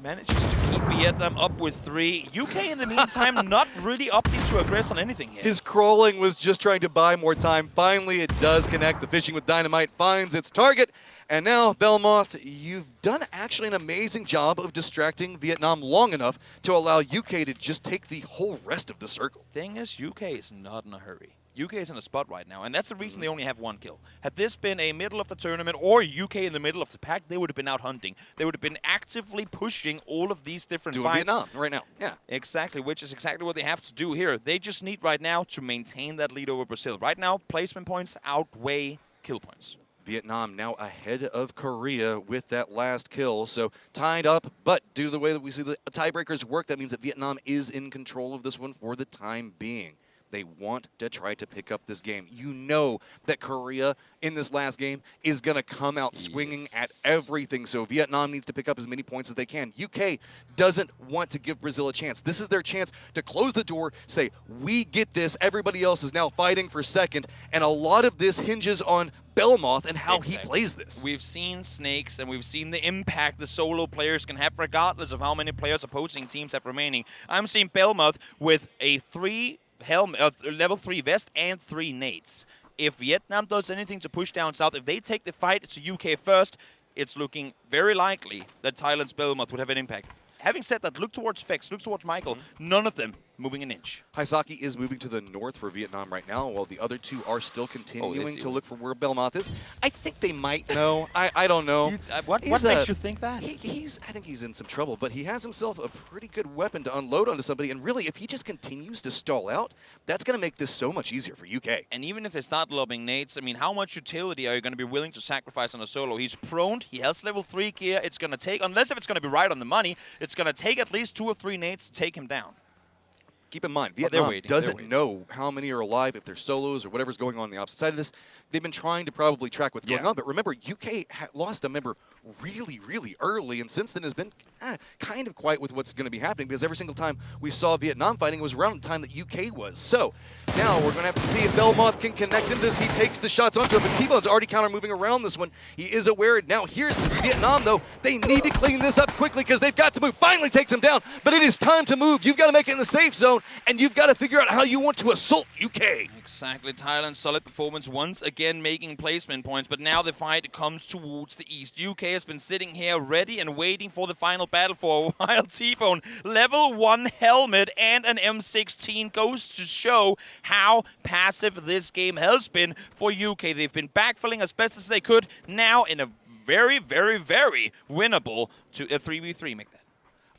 manages to keep Vietnam up with 3. UK, in the meantime, not really opting to aggress on anything here. His crawling was just trying to buy more time. Finally, it does connect. The fishing with dynamite finds its target. And now, Belmoth, you've done actually an amazing job of distracting Vietnam long enough to allow UK to just take the whole rest of the circle. Thing is, UK is not in a hurry. UK is in a spot right now, and that's the reason they only have 1 kill. Had this been a middle of the tournament or UK in the middle of the pack, they would have been out hunting. They would have been actively pushing all of these different Doing fights. Vietnam right now, yeah. Exactly, which is exactly what they have to do here. They just need right now to maintain that lead over Brazil. Right now, placement points outweigh kill points. Vietnam now ahead of Korea with that last kill, so tied up, but due to the way that we see the tiebreakers work, that means that Vietnam is in control of this one for the time being. They want to try to pick up this game. You know that Korea in this last game is going to come out swinging at everything, so Vietnam needs to pick up as many points as they can. UK doesn't want to give Brazil a chance. This is their chance to close the door, say, we get this, everybody else is now fighting for second, and a lot of this hinges on Belmoth and how he plays this. We've seen Snakes and we've seen the impact the solo players can have regardless of how many players opposing teams have remaining. I'm seeing Belmoth with a level 3 vest and 3 nades. If Vietnam does anything to push down south, if they take the fight to UK first, it's looking very likely that Thailand's Belmoth would have an impact. Having said that, look towards Fex, look towards Michael. None of them moving an inch. Haisaki is moving to the north for Vietnam right now, while the other two are still continuing to look for where Belmoth is. I think they might know. I don't know. What makes you think that? I think he's in some trouble, but he has himself a pretty good weapon to unload onto somebody, and really, if he just continues to stall out, that's going to make this so much easier for UK. And even if they start lobbing nades, I mean, how much utility are you going to be willing to sacrifice on a solo? He's prone, he has level 3 gear, it's going to take, unless if it's going to be right on the money, it's going to take at least 2 or 3 nades to take him down. Keep in mind, Vietnam doesn't know how many are alive, if they're solos or whatever's going on the opposite side of this. They've been trying to probably track what's going on, but remember, UK lost a member really, really early, and since then has been kind of quiet with what's going to be happening, because every single time we saw Vietnam fighting, it was around the time that UK was. So now we're going to have to see if Belmoth can connect into this. He takes the shots onto him, but T-Bone's already counter-moving around this one. He is aware. Now here's this Vietnam, though. They need to clean this up quickly because they've got to move. Finally takes him down, but it is time to move. You've got to make it in the safe zone, and you've got to figure out how you want to assault UK. Exactly. Thailand, solid performance once again making placement points, but now the fight comes towards the east. UK has been sitting here ready and waiting for the final battle for a while. T-Bone, level 1 helmet and an M16 goes to show how passive this game has been for UK. They've been backfilling as best as they could, now in a very, very, very winnable to a 3v3. Make that.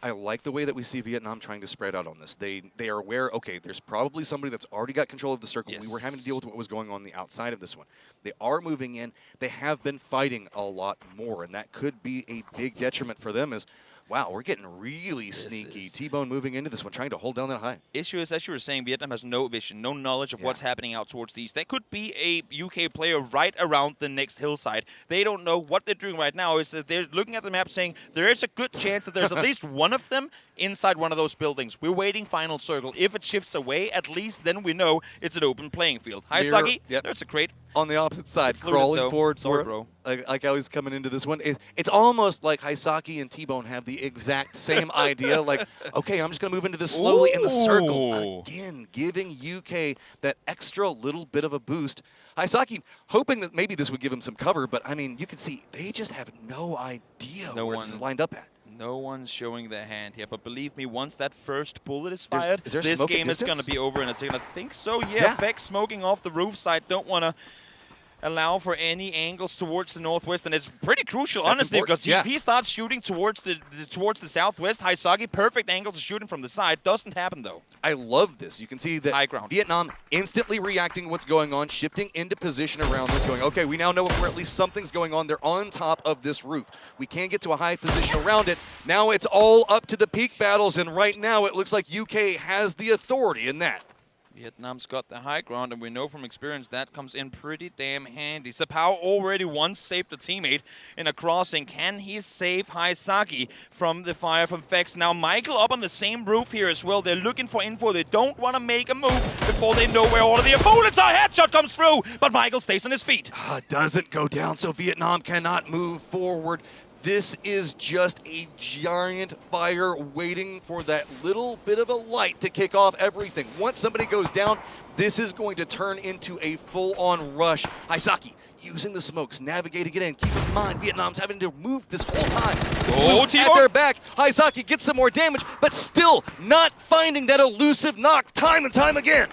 I like the way that we see Vietnam trying to spread out on this. They are aware, okay, there's probably somebody that's already got control of the circle. Yes. We were having to deal with what was going on the outside of this one. They are moving in. They have been fighting a lot more, and that could be a big detriment for them as, wow, we're getting really sneaky. T-Bone moving into this one, trying to hold down that high. Issue is, as you were saying, Vietnam has no vision, no knowledge of what's happening out towards the east. That could be a UK player right around the next hillside. They don't know what they're doing right now. Is that they're looking at the map saying there is a good chance that there's at least one of them inside one of those buildings. We're waiting final circle. If it shifts away, at least then we know it's an open playing field. Hi, Sagi. There's a crate. On the opposite side, It's crawling looted, forward. Sorry, bro. Like I was coming into this one. It's almost like Haisaki and T-Bone have the exact same idea. Like, okay, I'm just going to move into this slowly in the circle. Again, giving UK that extra little bit of a boost. Haisaki hoping that maybe this would give him some cover, but I mean, you can see they just have no idea where this is lined up at. No one's showing their hand here, but believe me, once that first bullet is fired, is there this smoke at game is going to distance? be over in a second. I think so, yeah. Fex smoking off the roof side. Don't want to allow for any angles towards the northwest, and it's pretty crucial, honestly, because if he starts shooting towards the southwest, Haisagi, perfect angle to shoot him from the side. Doesn't happen, though. I love this. You can see that High ground. Vietnam instantly reacting to what's going on, shifting into position around this, going, okay, we now know where at least something's going on. They're on top of this roof. We can't get to a high position around it. Now it's all up to the peak battles, and right now it looks like UK has the authority in that. Vietnam's got the high ground, and we know from experience that comes in pretty damn handy. Sapao already once saved a teammate in a crossing. Can he save Haisaki from the fire from Vex? Now Michael up on the same roof here as well. They're looking for info. They don't want to make a move before they know where all of the opponents are. Headshot comes through, but Michael stays on his feet. Doesn't go down, so Vietnam cannot move forward. This is just a giant fire waiting for that little bit of a light to kick off everything. Once somebody goes down, this is going to turn into a full-on rush. Haisaki using the smokes, navigating it in. Keep in mind, Vietnam's having to move this whole time. Oh, at their back, Haisaki gets some more damage, but still not finding that elusive knock time and time again.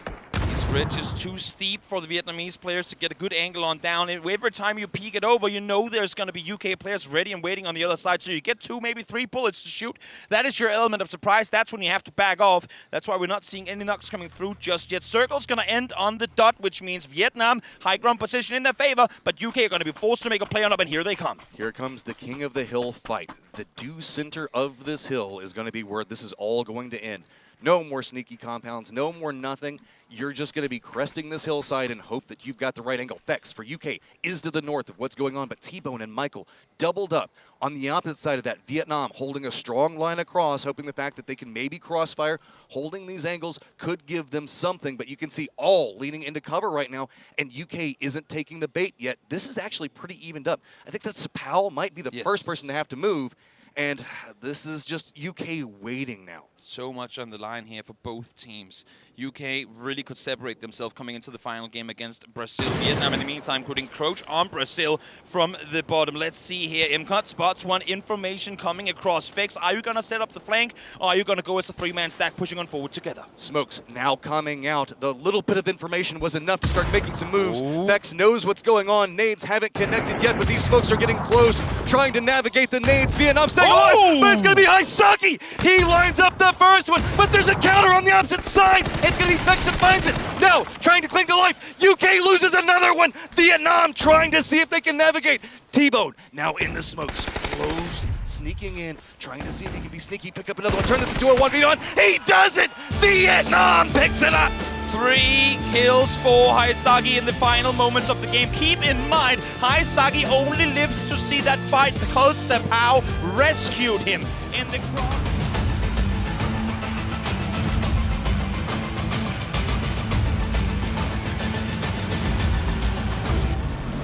Ridge is too steep for the Vietnamese players to get a good angle on down. And every time you peek it over, you know there's going to be UK players ready and waiting on the other side. So you get 2, maybe 3 bullets to shoot. That is your element of surprise. That's when you have to back off. That's why we're not seeing any knocks coming through just yet. Circle's going to end on the dot, which means Vietnam, high ground position in their favor, but UK are going to be forced to make a play on up, and here they come. Here comes the king of the hill fight. The due center of this hill is going to be where this is all going to end. No more sneaky compounds, no more nothing. You're just going to be cresting this hillside and hope that you've got the right angle. Vex for UK is to the north of what's going on, but T-Bone and Michael doubled up on the opposite side of that. Vietnam holding a strong line across, hoping the fact that they can maybe crossfire, holding these angles could give them something, but you can see all leaning into cover right now, and UK isn't taking the bait yet. This is actually pretty evened up. I think that Sapao might be the first person to have to move, and this is just UK waiting now. So much on the line here for both teams. UK really could separate themselves coming into the final game against Brazil. Vietnam, in the meantime, could encroach on Brazil from the bottom. Let's see here. Imcut spots one. Information coming across. Vex, are you going to set up the flank, or are you going to go as a 3-man stack pushing on forward together? Smokes now coming out. The little bit of information was enough to start making some moves. Vex knows what's going on. Nades haven't connected yet, but these smokes are getting close, trying to navigate the nades. Vietnam staying alive, but it's going to be Haisaki. He lines up the first one, but there's a counter on the opposite side. It's going to be Vex that finds it. Now, trying to cling to life. UK loses another one. Vietnam trying to see if they can navigate. T-Bone now in the smokes. Close, sneaking in, trying to see if he can be sneaky, pick up another one, turn this into a 1v1. He does it! Vietnam picks it up! 3 kills for Haisaki in the final moments of the game. Keep in mind, Haisaki only lives to see that fight because Sapao rescued him in the cross.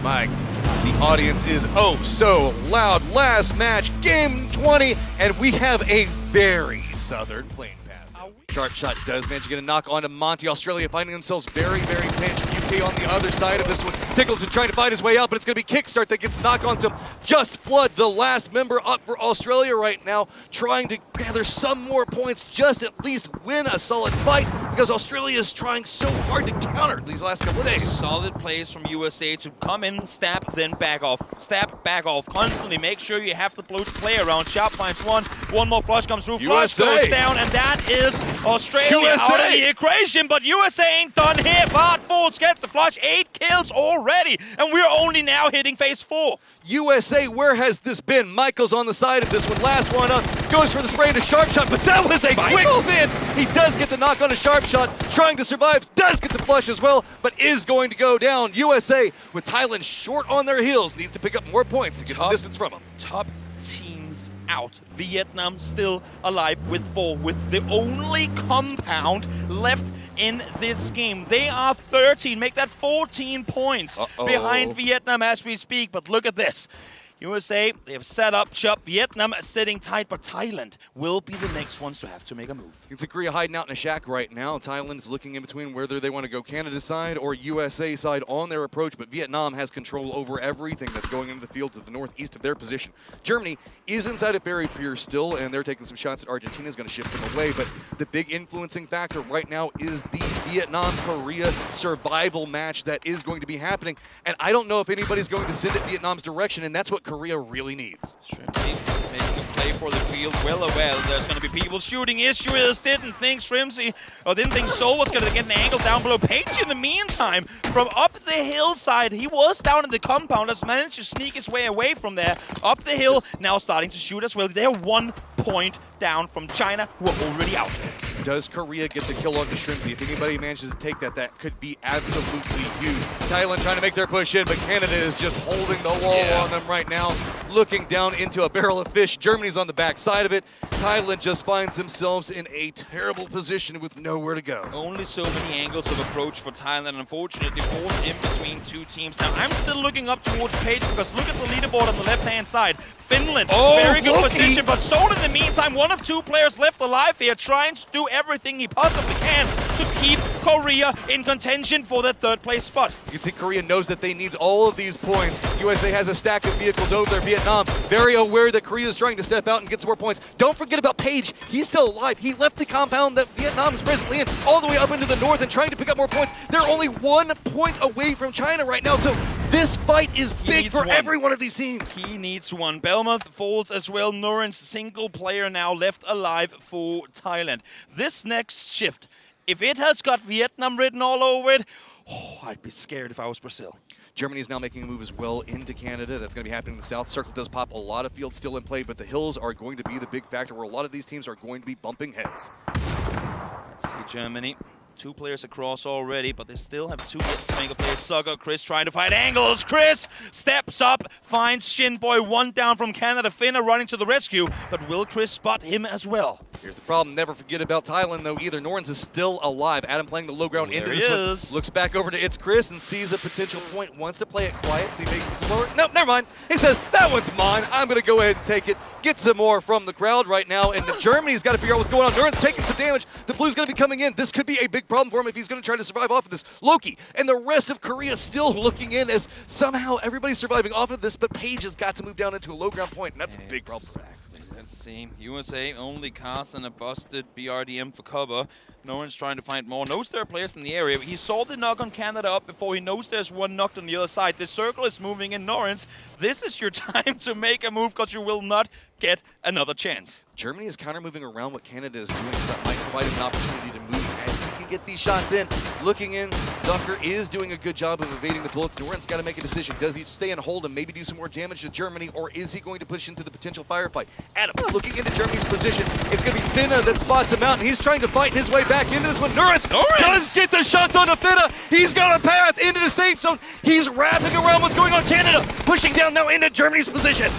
My, the audience is oh so loud. Last match, game 20, and we have a very southern plane path. Sharp shot does manage to get a knock onto Monty. Australia finding themselves very, very pinched. UK on the other side of this one. Tickleton trying to find his way out, but it's going to be Kickstart that gets knocked onto him. Just Flood, the last member up for Australia right now, trying to gather some more points, just at least win a solid fight, because Australia is trying so hard to counter these last couple of days. Solid plays from USA to come in, stab, then back off. Stab, back off. Constantly make sure you have the blue to play around. Sharp finds one. One more flush comes through. Flush goes down, and that is Australia out of the equation, but USA ain't done here. Bart Folds gets the flush. 8 kills already, and we're only now hitting phase 4. USA, where has this been? Michael's on the side of this one. Last one up. Goes for the spray and a sharp shot, but that was a quick spin. He does get the knock on a sharp shot. Trying to survive. Does get the flush as well, but is going to go down. USA, with Thailand short on their heels, needs to pick up more points to get some distance from them. Top teams out. Vietnam still alive with 4, with the only compound left in this game. They are 13, make that 14 points behind Vietnam as we speak, but look at this. USA, they have set up shop. Vietnam sitting tight, but Thailand will be the next ones to have to make a move. You can see Korea hiding out in a shack right now. Thailand is looking in between whether they want to go Canada's side or USA side on their approach, but Vietnam has control over everything that's going into the field to the northeast of their position. Germany is inside of Barry Pier still, and they're taking some shots at Argentina is going to shift them away, but the big influencing factor right now is the Vietnam-Korea survival match that is going to be happening, and I don't know if anybody's going to send it Vietnam's direction, and that's what Korea really needs. Making a play for the field, well aware there's going to be people shooting. Issue is, didn't think Soul was going to get an angle down below. Page, in the meantime, from up the hillside, he was down in the compound, has managed to sneak his way away from there. Up the hill, now starting to shoot as well. They're 1 point down from China, who are already out. Does Korea get the kill on the Shrimsy? If anybody manages to take that, that could be absolutely huge. Thailand trying to make their push in, but Canada is just holding the wall on them right now, looking down into a barrel of fish. Germany's on the back side of it. Thailand just finds themselves in a terrible position with nowhere to go. Only so many angles of approach for Thailand, unfortunately, forced in between two teams. Now, I'm still looking up towards Page because look at the leaderboard on the left-hand side. Finland, very good Loki. position, but Soul in the meantime, one of two players left alive here, trying to do everything he possibly can to keep Korea in contention for that third-place spot. You can see Korea knows that they need all of these points. USA has a stack of vehicles over there. Vietnam very aware that Korea is trying to step out and get some more points. Don't forget about Page. He's still alive. He left the compound that Vietnam is presently in all the way up into the north and trying to pick up more points. They're only 1 point away from China right now, so this fight is big for every one of these teams. He needs one. Belmont falls as well. Noren's single player now left alive for Thailand. This next shift, if it has got Vietnam written all over it, I'd be scared if I was Brazil. Germany is now making a move as well into Canada. That's going to be happening in the south. Circle does pop. A lot of fields still in play, but the hills are going to be the big factor where a lot of these teams are going to be bumping heads. Let's see Germany. 2 players across already, but they still have 2 yet to make a play. Sugar, Chris trying to find angles. Chris steps up, finds Shinboy. 1 down from Canada. Finna running to the rescue, but will Chris spot him as well? Here's the problem. Never forget about Thailand, though, either. Norns is still alive. Adam playing the low ground into this one. Looks back over to It's Chris and sees a potential point. Wants to play it quiet. See, maybe it's forward. No, never mind. He says, that one's mine. I'm going to go ahead and take it. Get some more from the crowd right now. And Germany's got to figure out what's going on. Norns taking some damage. The blue's going to be coming in. This could be a big problem for him if he's going to try to survive off of this. Loki and the rest of Korea still looking in as somehow everybody's surviving off of this, but Page has got to move down into a low ground point, and that's a big problem. Let's see. USA only casting a busted BRDM for cover. Noren's trying to find more. Knows there are players in the area. He saw the knock on Canada up before. He knows there's one knocked on the other side. The circle is moving in Noren's. This is your time to make a move because you will not get another chance. Germany is counter-moving around what Canada is doing, so that might provide an opportunity to move as he can get these shots in. Looking in, Zucker is doing a good job of evading the bullets. Noren's got to make a decision. Does he stay and hold and maybe do some more damage to Germany, or is he going to push into the potential firefight? Adam looking into Germany's position. It's going to be Finna that spots him out, and he's trying to fight his way back into this one. Noren's does get the shots on Finna. He's got a path into the safe zone. He's wrapping around what's going on. Canada pushing down now into Germany's position.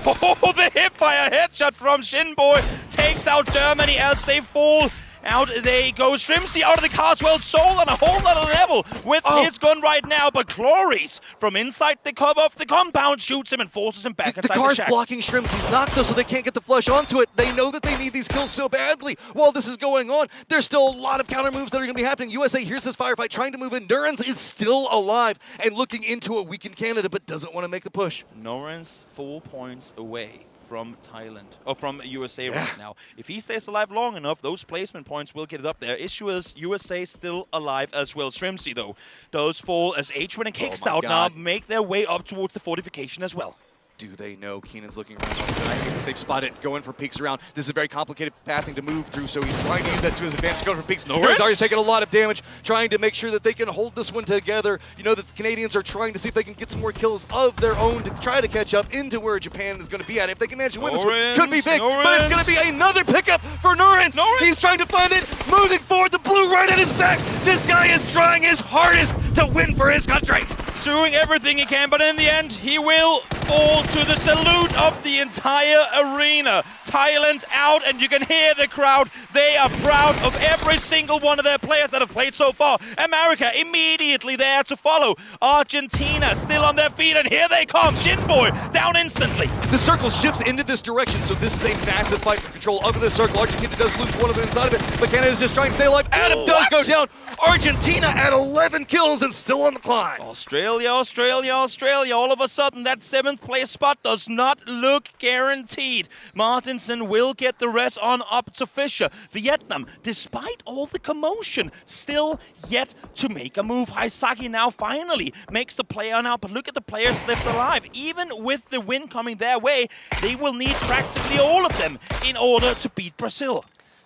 Oh, the hipfire headshot from Shinboy takes out Germany as they fall. Out they go. Shrimsy out of the car as well. Soul on a whole other level with his gun right now. But Cloris from inside the cover of the compound shoots him and forces him back inside the car's shack. blocking Shrimsy's knock though, so they can't get the flush onto it. They know that they need these kills so badly. While this is going on, there's still a lot of counter moves that are going to be happening. USA here's this firefight trying to move in. Nurens is still alive and looking into a weakened Canada, but doesn't want to make the push. Noren's 4 points away from Thailand, or from USA right now. If he stays alive long enough, those placement points will get it up there. Issue is USA still alive as well. Shrimsy, though, does fall as H-Win and Kickstout now make their way up towards the fortification as well. Do they know? Keenan's looking around. I think that they've spotted going for peeks around. This is a very complicated pathing to move through, so he's trying to use that to his advantage, going for peeks. Noren's already taking a lot of damage, trying to make sure that they can hold this one together. You know that the Canadians are trying to see if they can get some more kills of their own to try to catch up into where Japan is going to be at. If they can manage to win this one, could be big, but it's going to be another pickup for Noren's. He's trying to find it, moving forward, the blue right at his back. This guy is trying his hardest to win for his country. Doing everything he can, but in the end, he will fall to the salute of the entire arena. Thailand out, and you can hear the crowd. They are proud of every single one of their players that have played so far. America immediately there to follow. Argentina still on their feet, and here they come. Shinboy down instantly. The circle shifts into this direction, so this is a massive fight for control of this circle. Argentina does lose one of them inside of it, but Canada is just trying to stay alive. Adam does go down. Argentina at 11 kills and still on the climb. Australia, all of a sudden that 7th place spot does not look guaranteed. Martinson will get the rest on up to Fisher. Vietnam, despite all the commotion, still yet to make a move. Haisaki now finally makes the play on out, but look at the players left alive. Even with the win coming their way, they will need practically all of them in order to beat Brazil.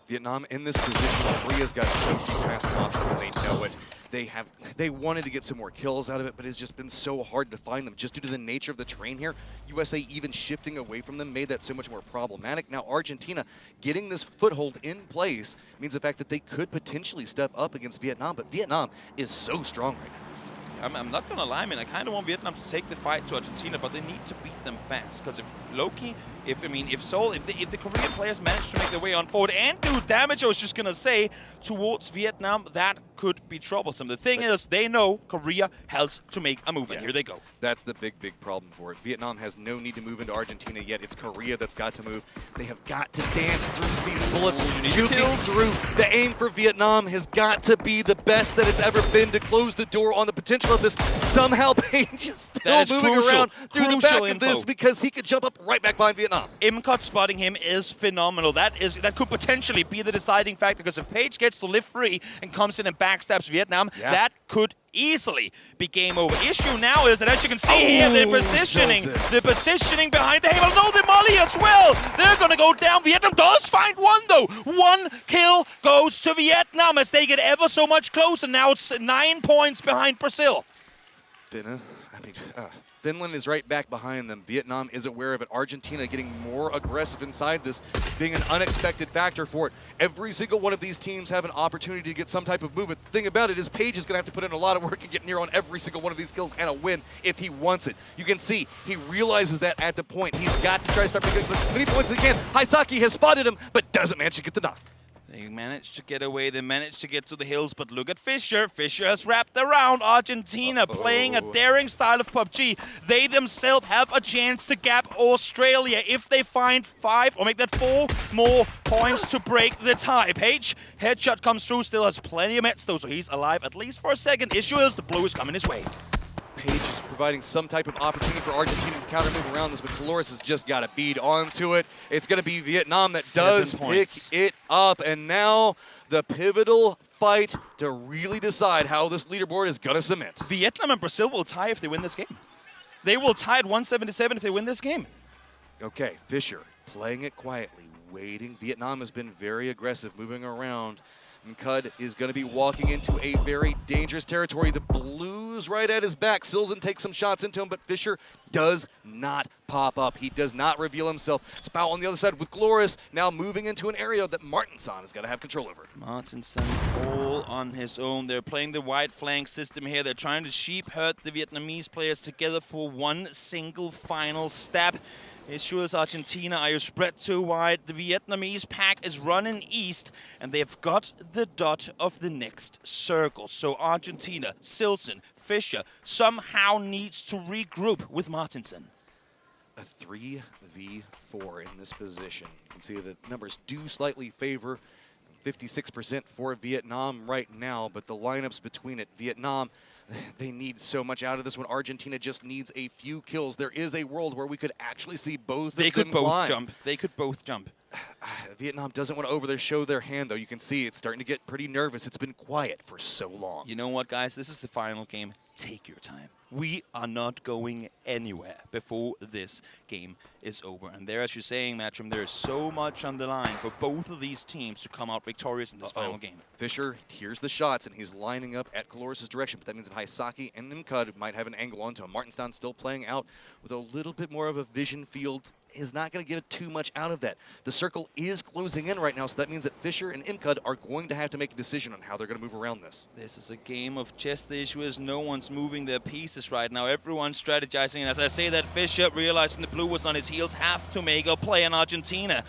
Vietnam in this position, Korea's got so few passing options and they know it. They wanted to get some more kills out of it, but it's just been so hard to find them just due to the nature of the terrain here. USA even shifting away from them made that so much more problematic. Now Argentina getting this foothold in place means the fact that they could potentially step up against Vietnam, but Vietnam is so strong right now. I'm not gonna lie, man. I kind of want Vietnam to take the fight to Argentina, but they need to beat them fast. Because if Loki, if the Korean players manage to make their way on forward and do damage, I was just gonna say, towards Vietnam, that could be troublesome. The thing is, they know Korea has to make a move, and here they go. That's the big problem for it. Vietnam has no need to move into Argentina yet. It's Korea that's got to move. They have got to dance through these bullets, juking through. The aim for Vietnam has got to be the best that it's ever been to close the door on the potential of this. Somehow Page is still moving around through the back of this because he could jump up right back behind Vietnam. Imcott spotting him is phenomenal. That could potentially be the deciding factor, because if Page gets to live free and comes in and backstabs Vietnam, that could easily be game over. Issue now is that, as you can see here, the positioning behind the Havel. No, the Molly as well. They're going to go down. Vietnam does find one, though. 1 kill goes to Vietnam as they get ever so much closer. Now it's 9 points behind Brazil. Finland is right back behind them. Vietnam is aware of it. Argentina getting more aggressive inside this, being an unexpected factor for it. Every single one of these teams have an opportunity to get some type of movement. The thing about it is Page is going to have to put in a lot of work and get near on every single one of these kills and a win if he wants it. You can see he realizes that at the point. He's got to try to start making as many points as he can. Haisaki has spotted him, but doesn't manage to get the knock. They managed to get away, they managed to get to the hills, but look at Fischer. Fischer has wrapped around Argentina, playing a daring style of PUBG. They themselves have a chance to gap Australia if they find 5 or make that 4 more points to break the tie. Page, headshot comes through, still has plenty of meds though, so he's alive at least for a second. Issue is the blue is coming his way. Page is providing some type of opportunity for Argentina to counter move around this, but Caloris has just got to beat onto it. It's going to be Vietnam that does pick it up, and now the pivotal fight to really decide how this leaderboard is going to cement. Vietnam and Brazil will tie if they win this game. They will tie at 177 if they win this game. Okay, Fischer playing it quietly, waiting. Vietnam has been very aggressive, moving around. Cud is going to be walking into a very dangerous territory. The blues right at his back. Silzen takes some shots into him, but Fischer does not pop up. He does not reveal himself. Spout on the other side with Gloris, now moving into an area that Martinson is going to have control over. Martinson all on his own. They're playing the wide flank system here. They're trying to sheep herd the Vietnamese players together for one single final stab. Issue is Argentina, are you spread too wide? The Vietnamese pack is running east, and they've got the dot of the next circle. So Argentina, Silson, Fischer somehow needs to regroup with Martinson. A 3v4 in this position. You can see the numbers do slightly favor 56% for Vietnam right now, but the lineups between it, Vietnam, they need so much out of this one. Argentina just needs a few kills. There is a world where we could actually see both of them They could both climb. jump. They could both jump. Vietnam doesn't want to show their hand, though. You can see it's starting to get pretty nervous. It's been quiet for so long. You know what, guys? This is the final game. Take your time. We are not going anywhere before this game is over. And there, as you're saying, Matcham, there is so much on the line for both of these teams to come out victorious in this final game. Fischer hears the shots, and he's lining up at Caloris' direction, but that means that Haisaki and Nimcud might have an angle onto him. Martinstein still playing out with a little bit more of a vision field. Is not going to get too much out of that. The circle is closing in right now, so that means that Fischer and Imcud are going to have to make a decision on how they're going to move around this. This is a game of chess. The issue is no one's moving their pieces right now. Everyone's strategizing, and as I say that, Fischer, realizing the blue was on his heels, have to make a play in Argentina.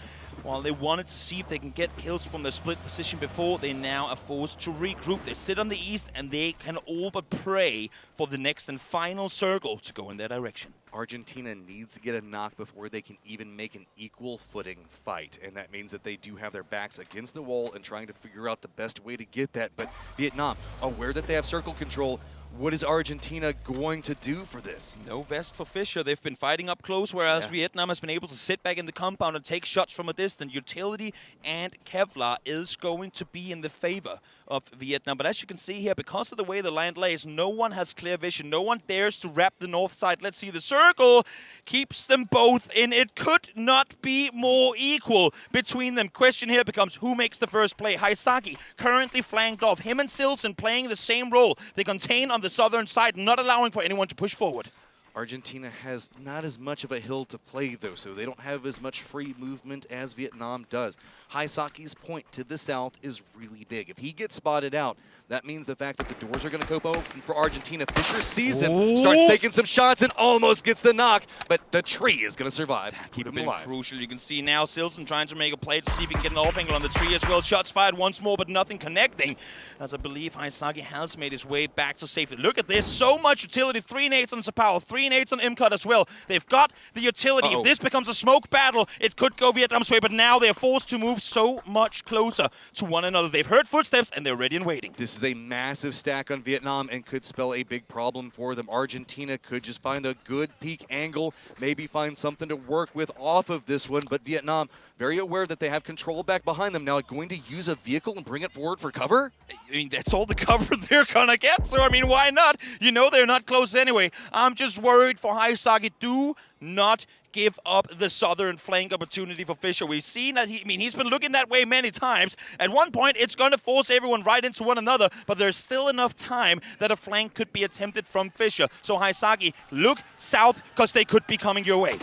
While they wanted to see if they can get kills from the split position before, they now are forced to regroup. They sit on the east, and they can all but pray for the next and final circle to go in their direction. Argentina needs to get a knock before they can even make an equal footing fight, and that means that they do have their backs against the wall and trying to figure out the best way to get that. But Vietnam, aware that they have circle control, What is Argentina going to do for this? No vest for Fischer. They've been fighting up close, whereas Vietnam has been able to sit back in the compound and take shots from a distance. Utility and Kevlar is going to be in the favor of Vietnam. But as you can see here, because of the way the land lays, no one has clear vision. No one dares to wrap the north side. Let's see, the circle keeps them both in. It could not be more equal between them. Question here becomes, who makes the first play? Haisaki currently flanked off. Him and Silson playing the same role. They contain on the southern side, not allowing for anyone to push forward. Argentina has not as much of a hill to play, though, so they don't have as much free movement as Vietnam does. Haisaki's point to the south is really big. If he gets spotted out, that means the fact that the doors are going to cope open for Argentina. Fischer sees him, starts taking some shots, and almost gets the knock, but the tree is going to survive. Keep him alive. Crucial. You can see now Silson trying to make a play to see if he can get an off angle on the tree as well. Shots fired once more, but nothing connecting, as I believe Haisaki has made his way back to safety. Look at this. So much utility. 3 nades on Zapao, 3 nades on Imcut as well. They've got the utility. If this becomes a smoke battle, it could go Vietnam's way, but now they're forced to move so much closer to one another. They've heard footsteps, and they're ready and waiting. This is a massive stack on Vietnam and could spell a big problem for them. Argentina could just find a good peak angle, maybe find something to work with off of this one, but Vietnam very aware that they have control back behind them. Now going to use a vehicle and bring it forward for cover? I mean, that's all the cover they're gonna get, so I mean, why not? You know they're not close anyway. I'm just worried for Haisaki. Do not give up the southern flank opportunity for Fischer. We've seen that he's been looking that way many times. At one point, it's going to force everyone right into one another, but there's still enough time that a flank could be attempted from Fischer. So Haisaki, look south, because they could be coming your way.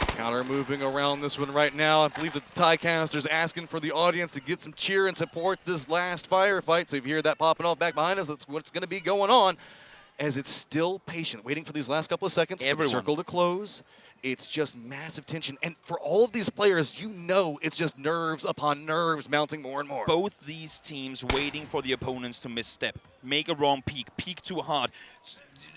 Counter moving around this one right now. I believe the Tiecaster's asking for the audience to get some cheer and support this last firefight. So if you hear that popping off back behind us, that's what's going to be going on. As it's still patient, waiting for these last couple of seconds for the circle to close. It's just massive tension. And for all of these players, you know it's just nerves upon nerves mounting more and more. Both these teams waiting for the opponents to misstep, make a wrong peak too hard,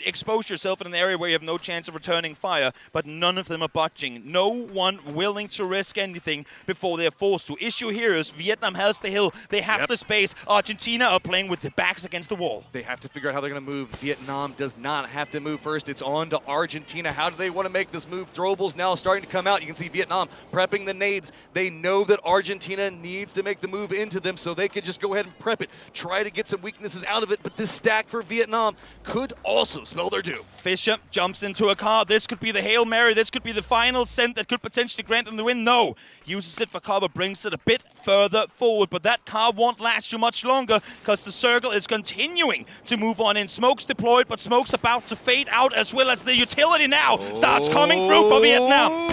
expose yourself in an area where you have no chance of returning fire, but none of them are budging. No one willing to risk anything before they're forced to. Issue here is Vietnam has the hill, they have the space. Argentina are playing with their backs against the wall. They have to figure out how they're going to move. Vietnam does not have to move first. It's on to Argentina. How do they want to make this move? Throwables now starting to come out. You can see Vietnam prepping the nades. They know that Argentina needs to make the move into them, so they could just go ahead and prep it, try to get some weaknesses out of it, but this stack for Vietnam could also spell their doom. Fischer jumps into a car. This could be the Hail Mary. This could be the final send that could potentially grant them the win. No. Uses it for cover, brings it a bit further forward, but that car won't last you much longer because the circle is continuing to move on in. Smoke's deployed, but Smoke's about to fade out, as well as the utility now starts coming through for Vietnam.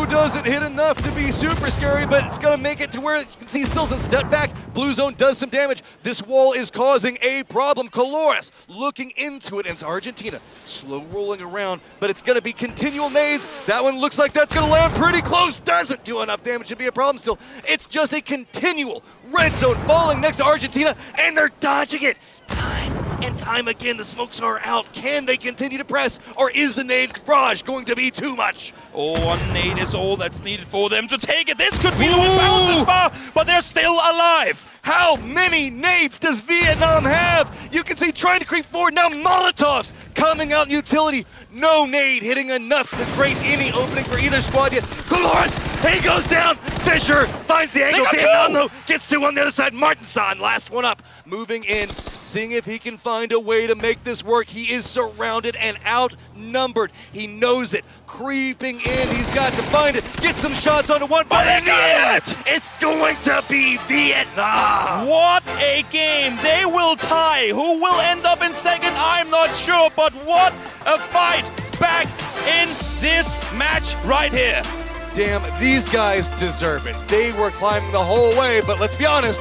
Doesn't hit enough to be super scary, but it's going to make it to where you can see Silson step back. Blue zone does some damage. This wall is causing a problem. Colores looking into it, and it's Argentina slow rolling around, but it's going to be continual nades. That one looks like that's going to land pretty close. Doesn't do enough damage to be a problem still. It's just a continual red zone falling next to Argentina, and they're dodging it. Time and time again, the smokes are out. Can they continue to press, or is the nade barrage going to be too much? Oh, one nade is all that's needed for them to take it. This could be the one bounces far, but they're still alive. How many nades does Vietnam have? You can see trying to creep forward. Now Molotovs coming out in utility. No nade hitting enough to create any opening for either squad yet. Colores, he goes down. Fischer finds the angle. Vietnam, though, gets two on the other side. Martinson, last one up. Moving in, seeing if he can find a way to make this work. He is surrounded and outnumbered. He knows it. Creeping in, he's got to find it. Get some shots onto one, but in the end, it's going to be Vietnam. What a game. They will tie. Who will end up in second? I'm not sure, but what a fight back in this match right here. Damn, these guys deserve it. They were climbing the whole way, but let's be honest.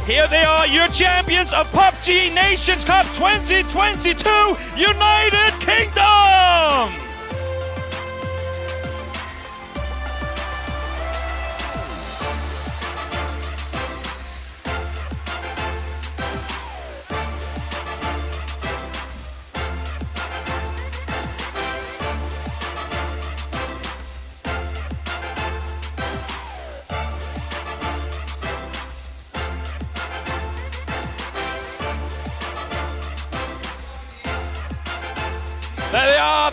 Here they are, your champions of PUBG Nations Cup 2022, United Kingdom!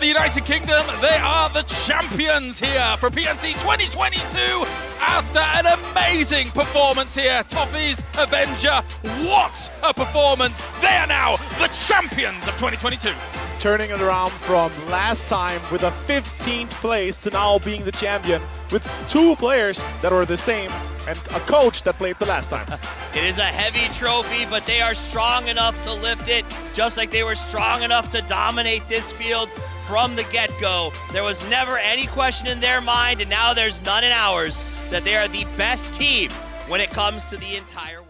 the United Kingdom, they are the champions here for PNC 2022 after an amazing performance here. Toffee's Avenger, what a performance! They are now the champions of 2022. Turning it around from last time with a 15th place to now being the champion with 2 players that are the same and a coach that played the last time. It is a heavy trophy, but they are strong enough to lift it, just like they were strong enough to dominate this field from the get-go. There was never any question in their mind, and now there's none in ours, that they are the best team when it comes to the entire